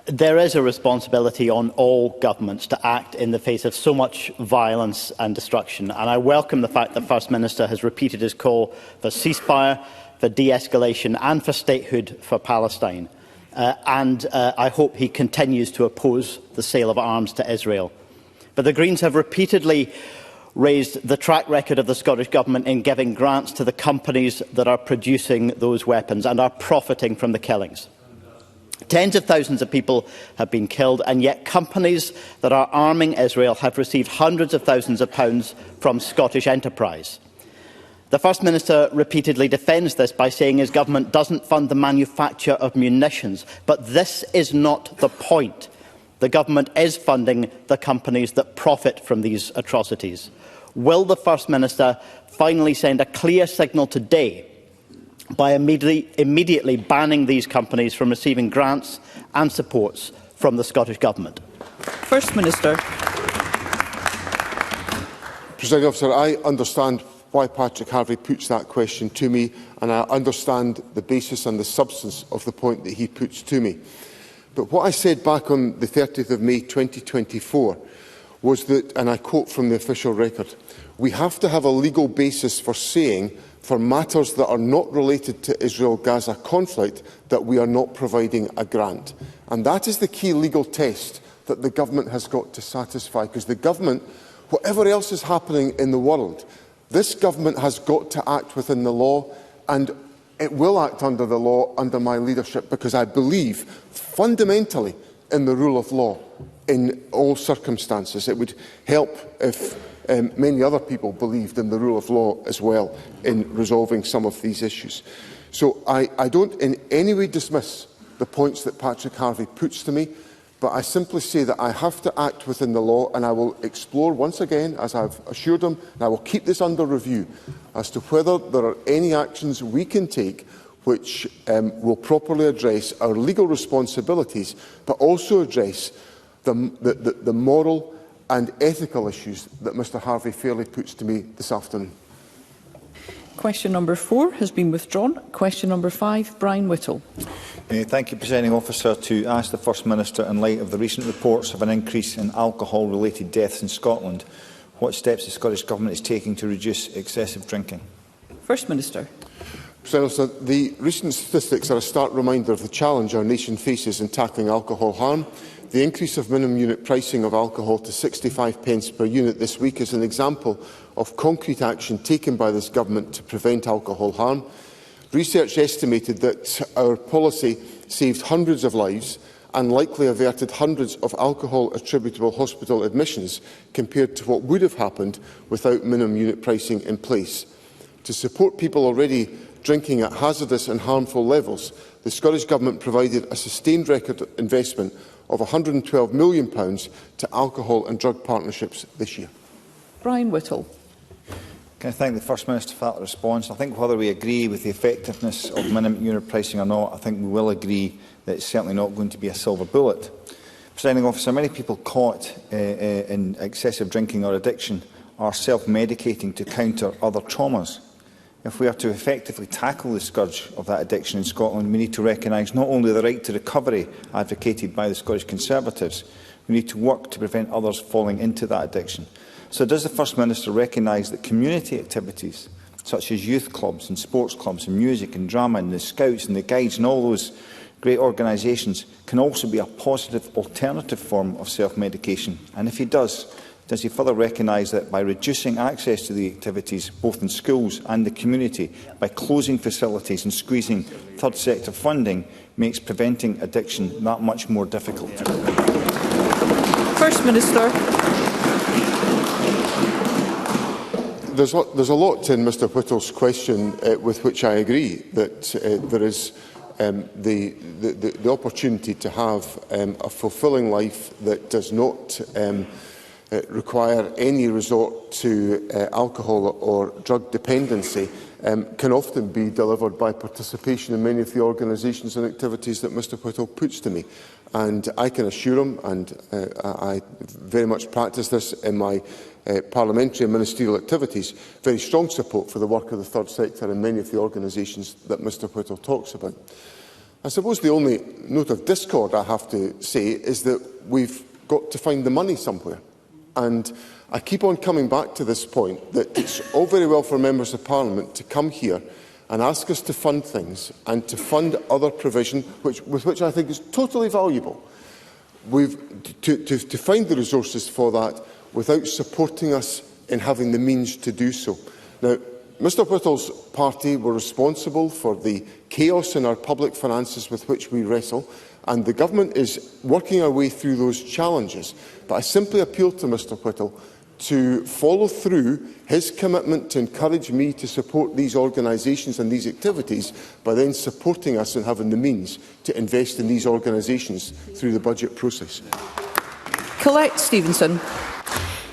There is a responsibility on all governments to act in the face of so much violence and destruction, and I welcome the fact that the First Minister has repeated his call for ceasefire, for de-escalation and for statehood for Palestine. I hope he continues to oppose the sale of arms to Israel. But the Greens have repeatedly raised the track record of the Scottish Government in giving grants to the companies that are producing those weapons and are profiting from the killings. Tens of thousands of people have been killed, and yet companies that are arming Israel have received hundreds of thousands of pounds from Scottish enterprise. The First Minister repeatedly defends this by saying his government doesn't fund the manufacture of munitions. But this is not the point. The government is funding the companies that profit from these atrocities. Will the First Minister finally send a clear signal today by immediately banning these companies from receiving grants and supports from the Scottish Government? First Minister. Presiding Officer, I understand why Patrick Harvey puts that question to me, and I understand the basis and the substance of the point that he puts to me. But what I said back on the 30th of May 2024 was that, and I quote from the official record, we have to have a legal basis for saying, for matters that are not related to Israel-Gaza conflict, that we are not providing a grant. And that is the key legal test that the government has got to satisfy, because the government, whatever else is happening in the world, this government has got to act within the law, and it will act under the law under my leadership, because I believe fundamentally in the rule of law in all circumstances. It would help if many other people believed in the rule of law as well in resolving some of these issues. So I don't in any way dismiss the points that Patrick Harvey puts to me, but I simply say that I have to act within the law, and I will explore once again, as I've assured him, and I will keep this under review, as to whether there are any actions we can take which will properly address our legal responsibilities, but also address the moral and ethical issues that Mr Harvey fairly puts to me this afternoon. Question number 4 has been withdrawn. Question number 5, Brian Whittle. Thank you, Presiding Officer. To ask the First Minister, in light of the recent reports of an increase in alcohol-related deaths in Scotland, what steps the Scottish Government is taking to reduce excessive drinking? First Minister. The recent statistics are a stark reminder of the challenge our nation faces in tackling alcohol harm. The increase of minimum unit pricing of alcohol to 65 pence per unit this week is an example of concrete action taken by this government to prevent alcohol harm. Research estimated that our policy saved hundreds of lives and likely averted hundreds of alcohol-attributable hospital admissions compared to what would have happened without minimum unit pricing in place. To support people already drinking at hazardous and harmful levels, the Scottish Government provided a sustained record investment of £112 million to alcohol and drug partnerships this year. Brian Whittle. Can I thank the First Minister for that response? I think whether we agree with the effectiveness of minimum unit pricing or not, I think we will agree that it's certainly not going to be a silver bullet. Presiding Officer, many people caught in excessive drinking or addiction are self-medicating to counter other traumas. If we are to effectively tackle the scourge of that addiction in Scotland, we need to recognise not only the right to recovery advocated by the Scottish Conservatives, we need to work to prevent others falling into that addiction. So does the First Minister recognise that community activities such as youth clubs and sports clubs and music and drama and the Scouts and the Guides and all those great organisations can also be a positive alternative form of self-medication? And if he does he further recognise that by reducing access to the activities, both in schools and the community, by closing facilities and squeezing third sector funding, makes preventing addiction that much more difficult? First Minister. There's a lot in Mr Whittle's question with which I agree, that there is the opportunity to have a fulfilling life that does not require any resort to alcohol or drug dependency can often be delivered by participation in many of the organisations and activities that Mr Whittle puts to me. And I can assure him, and I very much practice this in my parliamentary and ministerial activities, very strong support for the work of the third sector in many of the organisations that Mr Whittle talks about. I suppose the only note of discord I have to say is that we've got to find the money somewhere. And I keep on coming back to this point, that it's all very well for members of Parliament to come here and ask us to fund things and to fund other provision, with which I think is totally valuable. To find the resources for that without supporting us in having the means to do so. Now, Mr Whittle's party were responsible for the chaos in our public finances with which we wrestle, and the government is working our way through those challenges. But I simply appeal to Mr Whittle to follow through his commitment to encourage me to support these organisations and these activities by then supporting us and having the means to invest in these organisations through the budget process. Colette Stevenson.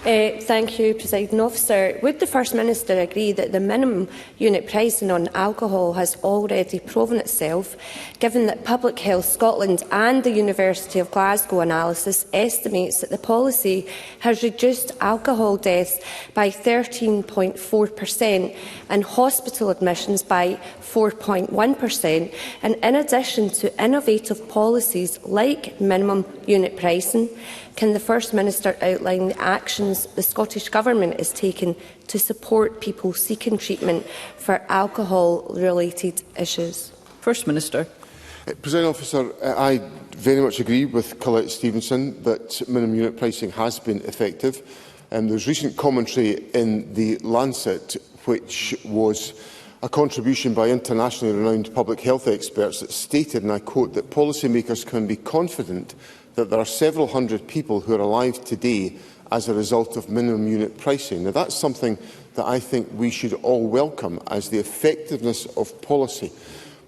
Thank you, Presiding Officer. Would the First Minister agree that the minimum unit pricing on alcohol has already proven itself, given that Public Health Scotland and the University of Glasgow analysis estimates that the policy has reduced alcohol deaths by 13.4% and hospital admissions by 4.1%, and in addition to innovative policies like minimum unit pricing, can the First Minister outline the actions the Scottish Government is taking to support people seeking treatment for alcohol-related issues? First Minister. Presiding Officer, I very much agree with Colette Stevenson that minimum unit pricing has been effective. There was recent commentary in the Lancet, which was a contribution by internationally renowned public health experts that stated, and I quote, that policymakers can be confident that there are several hundred people who are alive today as a result of minimum unit pricing. Now, that's something that I think we should all welcome as the effectiveness of policy.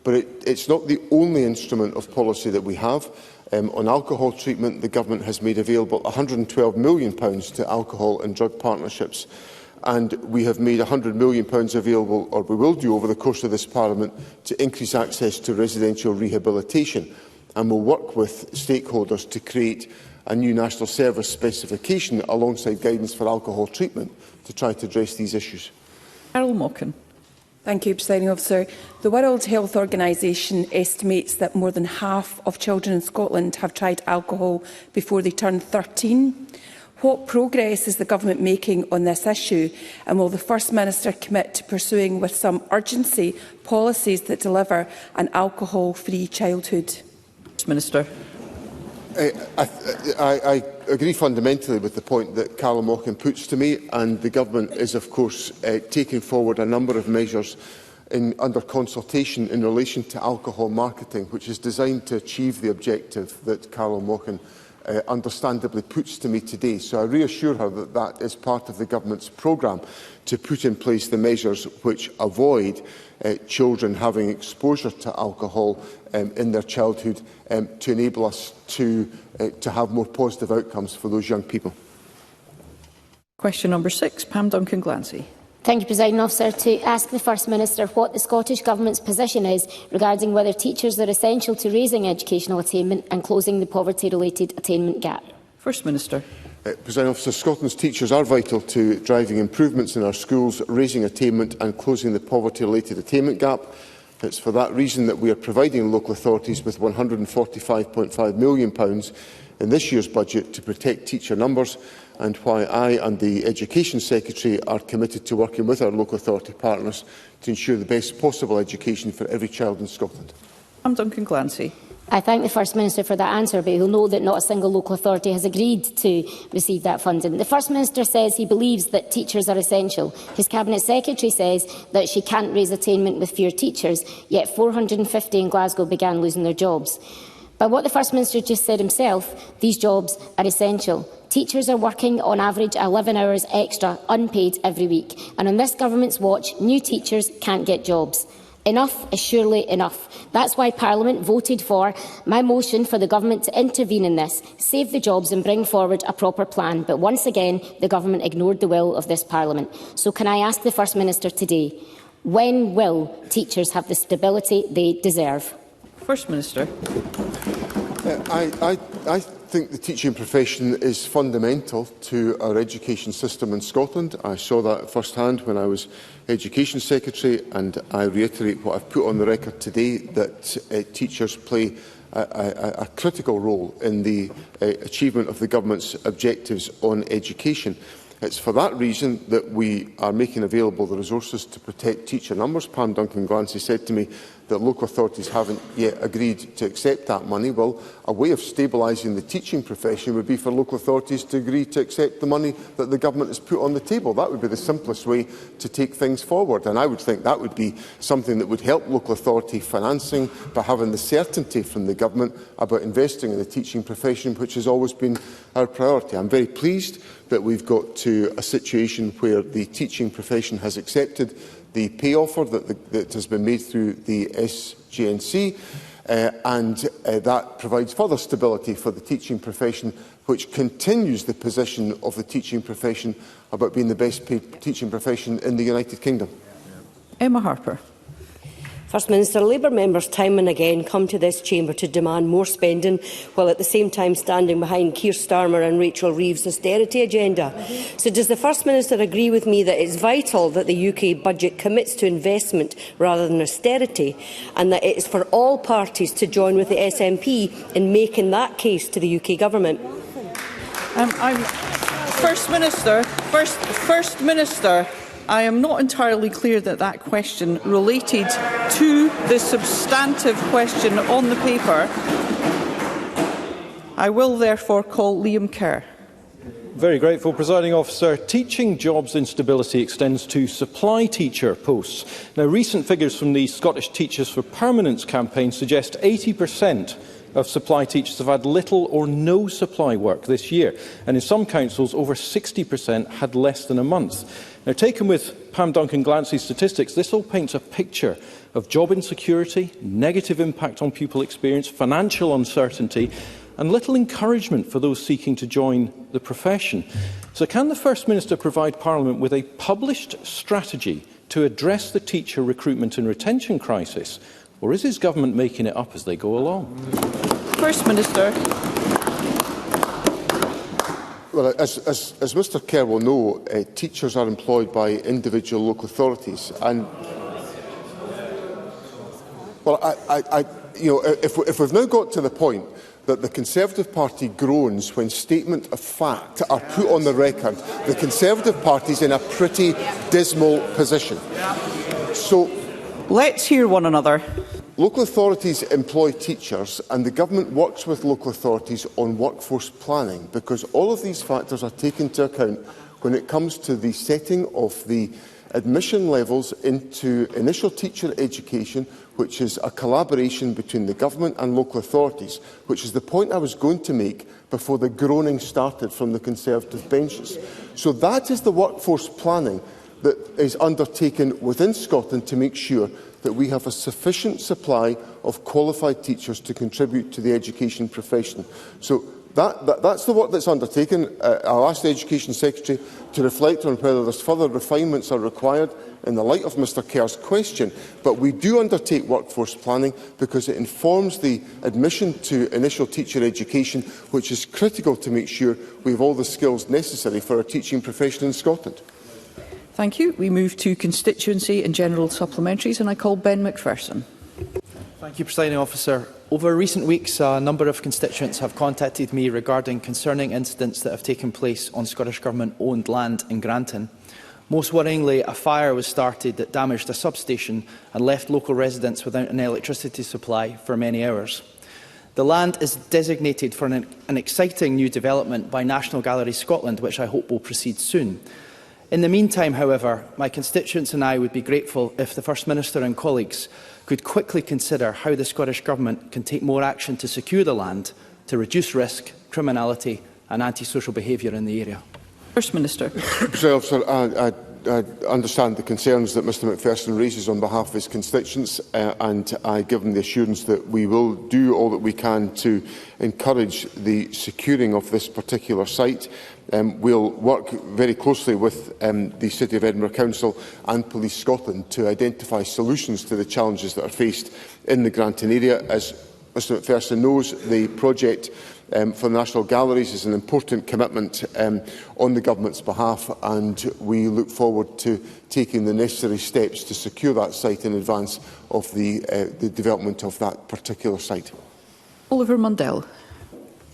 But it's not the only instrument of policy that we have. On alcohol treatment, the Government has made available £112 million to alcohol and drug partnerships. And we have made £100 million available, or we will do over the course of this Parliament, to increase access to residential rehabilitation. And will work with stakeholders to create a new national service specification alongside guidance for alcohol treatment to try to address these issues. Carol Mockin. Thank you, Presiding Officer. The World Health Organisation estimates that more than half of children in Scotland have tried alcohol before they turn 13. What progress is the Government making on this issue, and will the First Minister commit to pursuing with some urgency policies that deliver an alcohol-free childhood? Minister. I agree fundamentally with the point that Callum Mochan puts to me, and the Government is, of course, taking forward a number of measures under consultation in relation to alcohol marketing, which is designed to achieve the objective that Callum Mochan understandably puts to me today. So I reassure her that that is part of the Government's programme to put in place the measures which avoid children having exposure to alcohol in their childhood, to enable us to have more positive outcomes for those young people. Question number 6, Pam Duncan-Glancy. Thank you, Presiding Officer. To ask the First Minister what the Scottish Government's position is regarding whether teachers are essential to raising educational attainment and closing the poverty-related attainment gap. First Minister. Presiding Officer, Scotland's teachers are vital to driving improvements in our schools, raising attainment and closing the poverty-related attainment gap. It's for that reason that we are providing local authorities with £145.5 million in this year's budget to protect teacher numbers, and why I and the Education Secretary are committed to working with our local authority partners to ensure the best possible education for every child in Scotland. Pam Duncan-Glancy. I thank the First Minister for that answer, but he'll know that not a single local authority has agreed to receive that funding. The First Minister says he believes that teachers are essential. His Cabinet Secretary says that she can't raise attainment with fewer teachers, yet 450 in Glasgow began losing their jobs. By what the First Minister just said himself, these jobs are essential. Teachers are working on average 11 hours extra, unpaid, every week. And on this Government's watch, new teachers can't get jobs. Enough is surely enough. That's why Parliament voted for my motion for the Government to intervene in this, save the jobs and bring forward a proper plan. But once again, the Government ignored the will of this Parliament. So can I ask the First Minister today, when will teachers have the stability they deserve? First Minister. I think the teaching profession is fundamental to our education system in Scotland. I saw that firsthand when I was Education Secretary, and I reiterate what I've put on the record today, that teachers play a critical role in the achievement of the Government's objectives on education. It's for that reason that we are making available the resources to protect teacher numbers. Pam Duncan-Glancy said to me that local authorities haven't yet agreed to accept that money. Well, a way of stabilising the teaching profession would be for local authorities to agree to accept the money that the Government has put on the table. That would be the simplest way to take things forward, and I would think that would be something that would help local authority financing by having the certainty from the Government about investing in the teaching profession, which has always been our priority. I'm very pleased that we've got to a situation where the teaching profession has accepted the pay offer that has been made through the SGNC, and that provides further stability for the teaching profession, which continues the position of the teaching profession about being the best paid teaching profession in the United Kingdom. Emma Harper. First Minister, Labour members time and again come to this chamber to demand more spending, while at the same time standing behind Keir Starmer and Rachel Reeves' austerity agenda. So does the First Minister agree with me that it's vital that the UK budget commits to investment rather than austerity, and that it is for all parties to join with the SNP in making that case to the UK Government? First Minister, I am not entirely clear that that question related to the substantive question on the paper. I will therefore call Liam Kerr. Very grateful, Presiding Officer. Teaching jobs instability extends to supply teacher posts. Now, recent figures from the Scottish Teachers for Permanence campaign suggest 80% of supply teachers have had little or no supply work this year, and in some councils over 60% had less than a month. Now, taken with Pam Duncan-Glancy's statistics, this all paints a picture of job insecurity, negative impact on pupil experience, financial uncertainty, and little encouragement for those seeking to join the profession. So can the First Minister provide Parliament with a published strategy to address the teacher recruitment and retention crisis, or is his government making it up as they go along? First Minister. Well, as Mr Kerr will know, teachers are employed by individual local authorities, and well, if we've now got to the point that the Conservative Party groans when statements of fact are put on the record, the Conservative Party is in a pretty dismal position. So, let's hear one another. Local authorities employ teachers, and the government works with local authorities on workforce planning, because all of these factors are taken into account when it comes to the setting of the admission levels into initial teacher education, which is a collaboration between the government and local authorities, which is the point I was going to make before the groaning started from the Conservative benches. So that is the workforce planning that is undertaken within Scotland to make sure that we have a sufficient supply of qualified teachers to contribute to the education profession. So that's the work that's undertaken. I'll ask the Education Secretary to reflect on whether there's further refinements are required in the light of Mr Kerr's question. But we do undertake workforce planning because it informs the admission to initial teacher education, which is critical to make sure we have all the skills necessary for our teaching profession in Scotland. Thank you. We move to constituency and general supplementaries, and I call Ben McPherson. Thank you, Presiding Officer. Over recent weeks, a number of constituents have contacted me regarding concerning incidents that have taken place on Scottish Government-owned land in Granton. Most worryingly, a fire was started that damaged a substation and left local residents without an electricity supply for many hours. The land is designated for an exciting new development by National Gallery Scotland, which I hope will proceed soon. In the meantime, however, my constituents and I would be grateful if the First Minister and colleagues could quickly consider how the Scottish Government can take more action to secure the land, to reduce risk, criminality and antisocial behaviour in the area. First Minister. I understand the concerns that Mr McPherson raises on behalf of his constituents, and I give him the assurance that we will do all that we can to encourage the securing of this particular site. We'll work very closely with the City of Edinburgh Council and Police Scotland to identify solutions to the challenges that are faced in the Granton area. As Mr McPherson knows, the project for the National Galleries is an important commitment on the Government's behalf, and we look forward to taking the necessary steps to secure that site in advance of the development of that particular site. Oliver Mundell.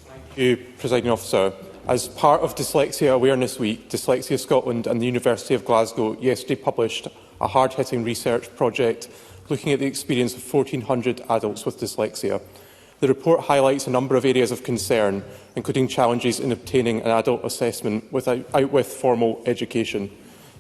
Thank you, Presiding Officer. As part of Dyslexia Awareness Week, Dyslexia Scotland and the University of Glasgow yesterday published a hard-hitting research project looking at the experience of 1,400 adults with dyslexia. The report highlights a number of areas of concern, including challenges in obtaining an adult assessment with formal education.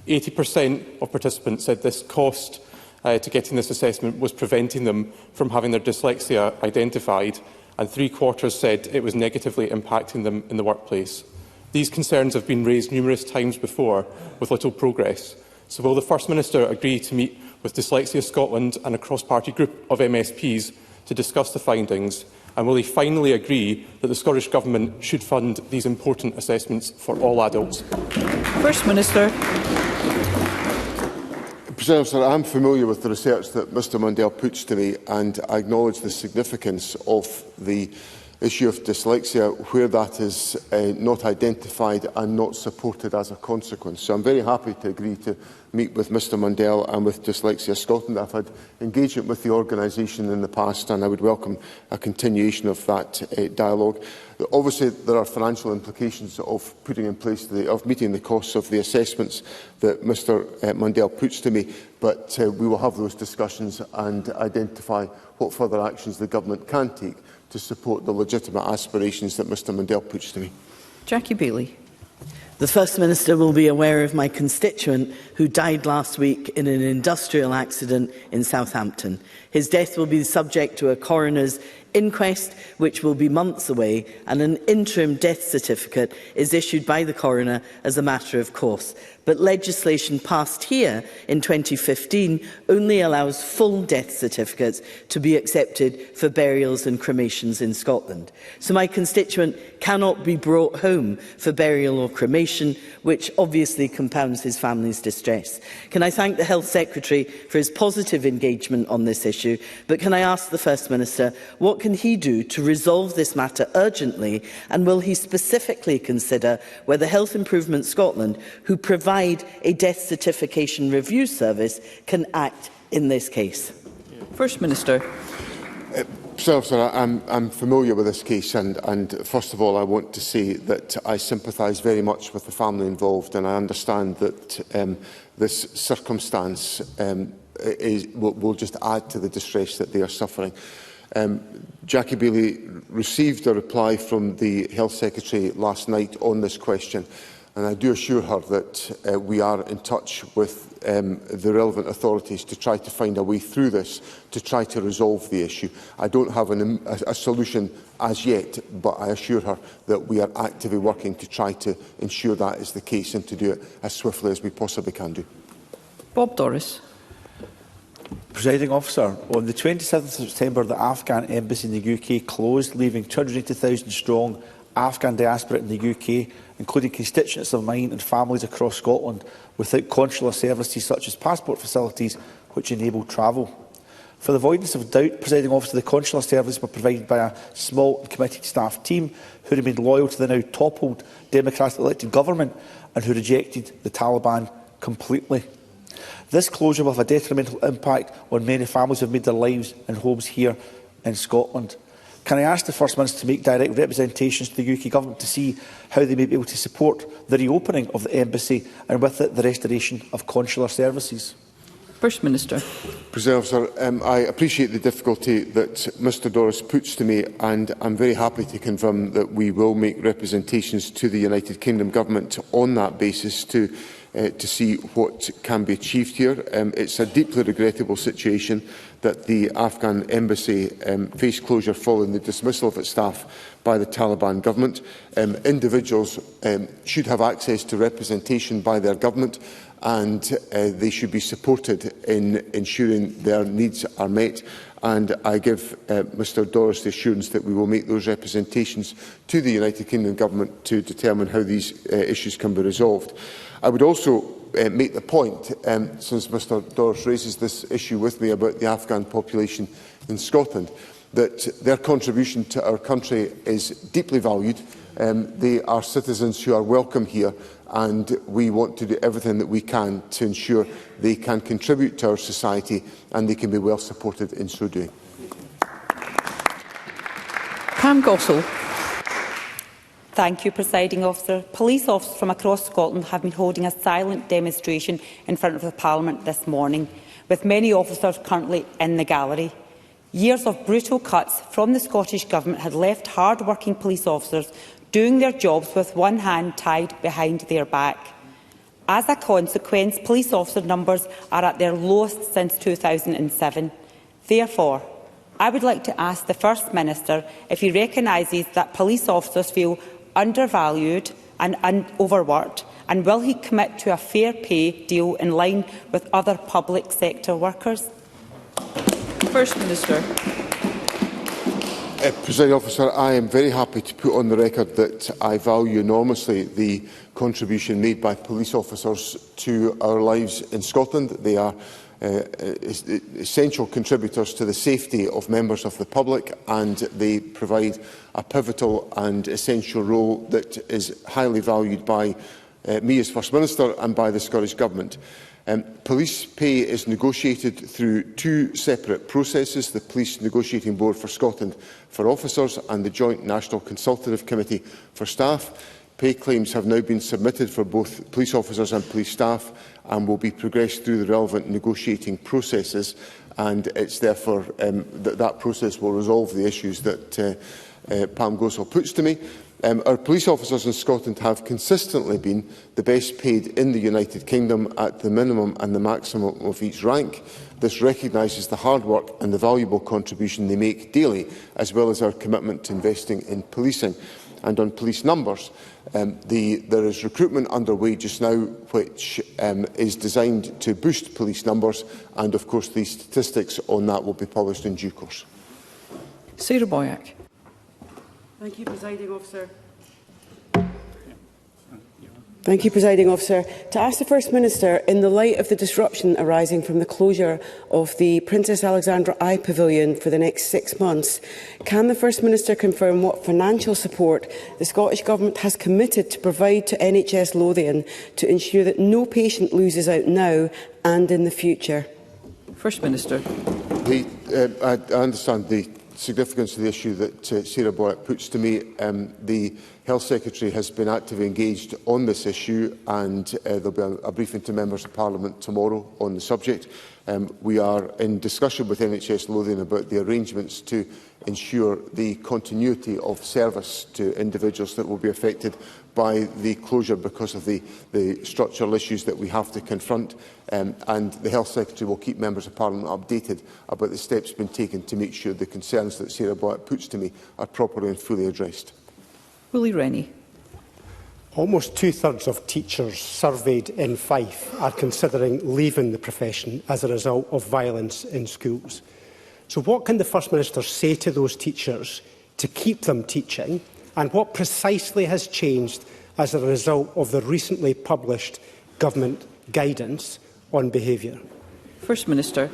80% of participants said this cost to getting this assessment was preventing them from having their dyslexia identified, and 3/4 said it was negatively impacting them in the workplace. These concerns have been raised numerous times before, with little progress. So will the First Minister agree to meet with Dyslexia Scotland and a cross-party group of MSPs to discuss the findings, and will he finally agree that the Scottish Government should fund these important assessments for all adults? First Minister. President, I am familiar with the research that Mr Mundell puts to me, and I acknowledge the significance of the issue of dyslexia where that is not identified and not supported as a consequence. So I'm very happy to agree to meet with Mr Mundell and with Dyslexia Scotland. I've had engagement with the organisation in the past, and I would welcome a continuation of that dialogue. Obviously, there are financial implications of putting in place of meeting the costs of the assessments that Mr Mundell puts to me, but we will have those discussions and identify what further actions the Government can take to support the legitimate aspirations that Mr Mundell puts to me. Jackie Bailey. The First Minister will be aware of my constituent who died last week in an industrial accident in Southampton. His death will be subject to a coroner's inquest, which will be months away, and an interim death certificate is issued by the coroner as a matter of course. But legislation passed here in 2015 only allows full death certificates to be accepted for burials and cremations in Scotland. So my constituent cannot be brought home for burial or cremation, which obviously compounds his family's distress. Can I thank the Health Secretary for his positive engagement on this issue, but can I ask the First Minister, what can he do to resolve this matter urgently, and will he specifically consider whether Health Improvement Scotland, who provide a death certification review service, can act in this case? First Minister. Sir, I'm familiar with this case, and first of all, I want to say that I sympathise very much with the family involved, and I understand that this circumstance will just add to the distress that they are suffering. Jackie Bailey received a reply from the Health Secretary last night on this question, and I do assure her that we are in touch with the relevant authorities to try to find a way through this, to try to resolve the issue. I don't have a solution as yet, but I assure her that we are actively working to try to ensure that is the case and to do it as swiftly as we possibly can do. Bob Doris. Presiding Officer, on the 27th of September, the Afghan Embassy in the UK closed, leaving 280,000 strong Afghan diaspora in the UK, including constituents of mine and families across Scotland, without consular services such as passport facilities which enable travel. For the avoidance of doubt, Presiding Officer, the consular services were provided by a small and committed staff team who remained loyal to the now toppled democratically elected government and who rejected the Taliban completely. This closure will have a detrimental impact on many families who have made their lives and homes here in Scotland. Can I ask the First Minister to make direct representations to the UK Government to see how they may be able to support the reopening of the embassy and with it the restoration of consular services? First Minister. President Officer, I appreciate the difficulty that Mr Doris puts to me, and I'm very happy to confirm that we will make representations to the United Kingdom Government on that basis to see what can be achieved here. It's a deeply regrettable situation that the Afghan embassy faced closure following the dismissal of its staff by the Taliban government. Individuals should have access to representation by their government, and they should be supported in ensuring their needs are met. And I give Mr Doris the assurance that we will make those representations to the United Kingdom Government to determine how these issues can be resolved. I would also make the point, since Mr Doris raises this issue with me about the Afghan population in Scotland, that their contribution to our country is deeply valued. They are citizens who are welcome here, and we want to do everything that we can to ensure they can contribute to our society and they can be well supported in so doing. Pam Gossel. Thank you, Presiding Officer. Police officers from across Scotland have been holding a silent demonstration in front of the Parliament this morning, with many officers currently in the gallery. Years of brutal cuts from the Scottish Government had left hard-working police officers doing their jobs with one hand tied behind their back. As a consequence, police officer numbers are at their lowest since 2007. Therefore, I would like to ask the First Minister if he recognises that police officers feel undervalued and overworked, and will he commit to a fair pay deal in line with other public sector workers? First Minister. Presiding Officer, I am very happy to put on the record that I value enormously the contribution made by police officers to our lives in Scotland. They are essential contributors to the safety of members of the public, and they provide a pivotal and essential role that is highly valued by me as First Minister and by the Scottish Government. Police pay is negotiated through two separate processes: the Police Negotiating Board for Scotland for officers and the Joint National Consultative Committee for staff. Pay claims have now been submitted for both police officers and police staff and will be progressed through the relevant negotiating processes, and it's therefore that process will resolve the issues that Pam Gossel puts to me. Our police officers in Scotland have consistently been the best paid in the United Kingdom at the minimum and the maximum of each rank. This recognises the hard work and the valuable contribution they make daily, as well as our commitment to investing in policing. And on police numbers, there is recruitment underway just now which is designed to boost police numbers, and of course the statistics on that will be published in due course. Sarah Boyack. Thank you, Presiding Officer. Thank you, Presiding Officer. To ask the First Minister, in the light of the disruption arising from the closure of the Princess Alexandra Eye Pavilion for the next 6 months, can the First Minister confirm what financial support the Scottish Government has committed to provide to NHS Lothian to ensure that no patient loses out now and in the future? First Minister. I understand the significance of the issue that Sarah Boyack puts to me. The Health Secretary has been actively engaged on this issue, and there will be a briefing to Members of Parliament tomorrow on the subject. We are in discussion with NHS Lothian about the arrangements to ensure the continuity of service to individuals that will be affected by the closure because of the structural issues that we have to confront, and the Health Secretary will keep Members of Parliament updated about the steps being taken to make sure the concerns that Sarah Boyack puts to me are properly and fully addressed. Willie Rennie. Almost two-thirds of teachers surveyed in Fife are considering leaving the profession as a result of violence in schools. So what can the First Minister say to those teachers to keep them teaching, and what precisely has changed as a result of the recently published government guidance on behaviour? First Minister.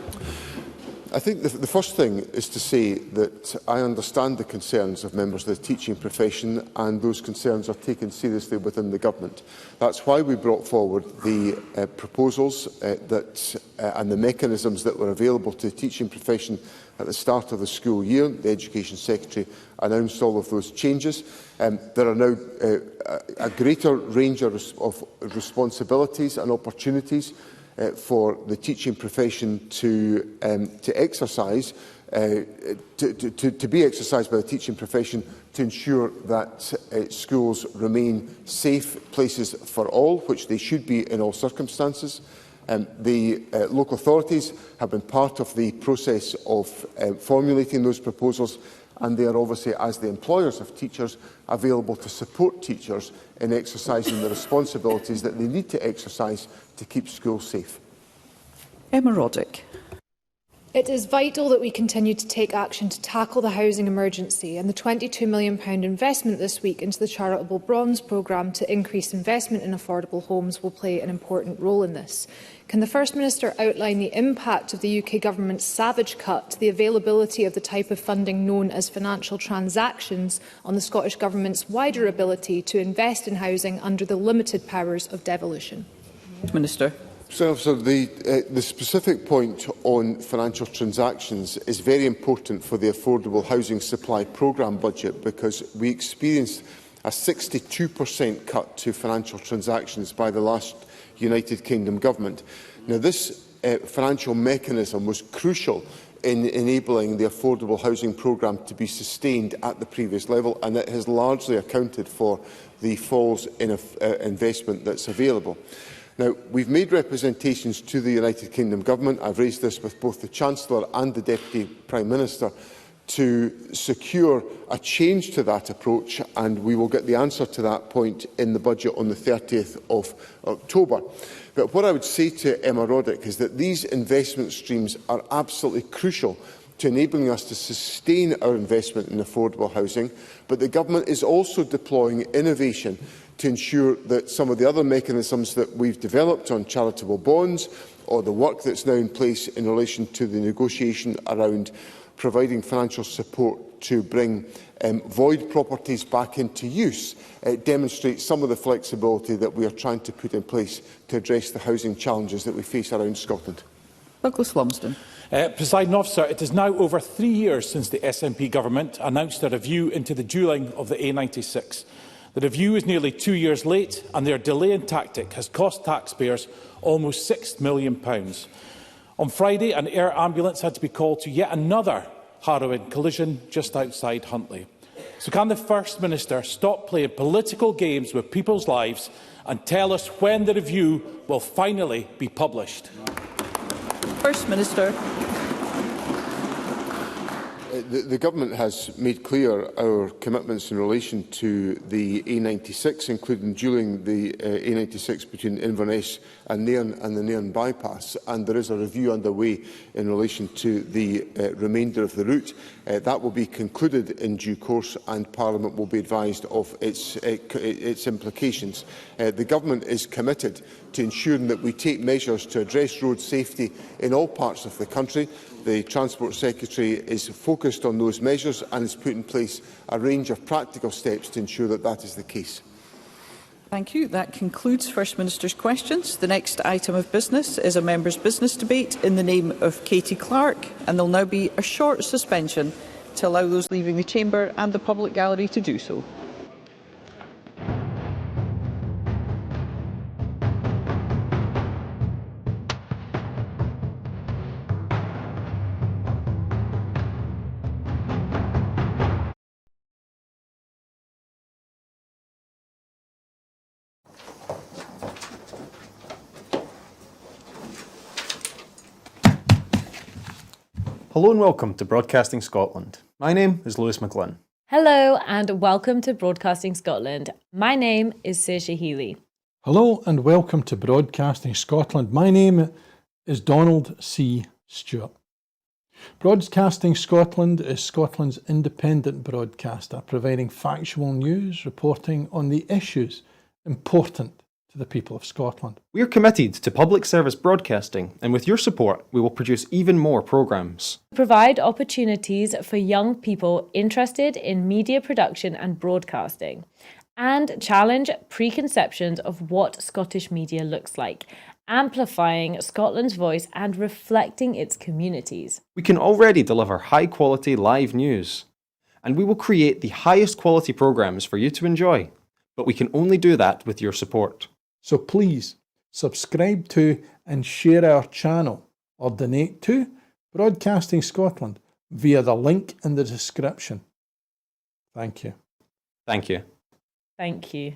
I think the first thing is to say that I understand the concerns of members of the teaching profession, and those concerns are taken seriously within the government. That's why we brought forward the proposals and the mechanisms that were available to the teaching profession at the start of the school year. The Education Secretary announced all of those changes. There are now a greater range of responsibilities and opportunities for the teaching profession to exercise, to be exercised by the teaching profession to ensure that schools remain safe places for all, which they should be in all circumstances. The local authorities have been part of the process of formulating those proposals, and they are obviously, as the employers of teachers, available to support teachers in exercising the responsibilities that they need to exercise to keep schools safe. Emma Roddick. It is vital that we continue to take action to tackle the housing emergency, and the £22 million investment this week into the charitable Bronze programme to increase investment in affordable homes will play an important role in this. Can the First Minister outline the impact of the UK Government's savage cut to the availability of the type of funding known as financial transactions on the Scottish Government's wider ability to invest in housing under the limited powers of devolution? Minister. So the specific point on financial transactions is very important for the Affordable Housing Supply Programme budget, because we experienced a 62% cut to financial transactions by the last United Kingdom Government. Now, this financial mechanism was crucial in enabling the Affordable Housing Programme to be sustained at the previous level, and it has largely accounted for the falls in investment that's available. Now, we've made representations to the United Kingdom Government. I've raised this with both the Chancellor and the Deputy Prime Minister to secure a change to that approach, and we will get the answer to that point in the budget on the 30th of October. But what I would say to Emma Roddick is that these investment streams are absolutely crucial to enabling us to sustain our investment in affordable housing, but the Government is also deploying innovation to ensure that some of the other mechanisms that we've developed on charitable bonds, or the work that's now in place in relation to the negotiation around providing financial support to bring void properties back into use, demonstrates some of the flexibility that we are trying to put in place to address the housing challenges that we face around Scotland. Douglas Lumsden. Presiding Officer, it is now over 3 years since the SNP government announced a review into the dualling of the A96. The review is nearly 2 years late, and their delaying tactic has cost taxpayers almost £6 million. On Friday, an air ambulance had to be called to yet another harrowing collision just outside Huntly. So can the First Minister stop playing political games with people's lives and tell us when the review will finally be published? First Minister. The Government has made clear our commitments in relation to the A96, including dualling the A96 between Inverness and Nairn and the Nairn bypass, and there is a review underway in relation to the remainder of the route. That will be concluded in due course, and Parliament will be advised of its implications. The Government is committed to ensuring that we take measures to address road safety in all parts of the country. The Transport Secretary is focused on those measures and has put in place a range of practical steps to ensure that that is the case. Thank you. That concludes First Minister's questions. The next item of business is a member's business debate in the name of Katie Clark, and there will now be a short suspension to allow those leaving the chamber and the public gallery to do so. Hello and welcome to Broadcasting Scotland. My name is Lewis McGlynn. Hello and welcome to Broadcasting Scotland. My name is Saoirse Healy. Hello and welcome to Broadcasting Scotland. My name is Donald C. Stewart. Broadcasting Scotland is Scotland's independent broadcaster, providing factual news, reporting on the issues important to the people of Scotland. We are committed to public service broadcasting, and with your support, we will produce even more programmes. Provide opportunities for young people interested in media production and broadcasting, and challenge preconceptions of what Scottish media looks like, amplifying Scotland's voice and reflecting its communities. We can already deliver high-quality live news, and we will create the highest quality programmes for you to enjoy. But we can only do that with your support. So please subscribe to and share our channel or donate to Broadcasting Scotland via the link in the description. Thank you. Thank you. Thank you.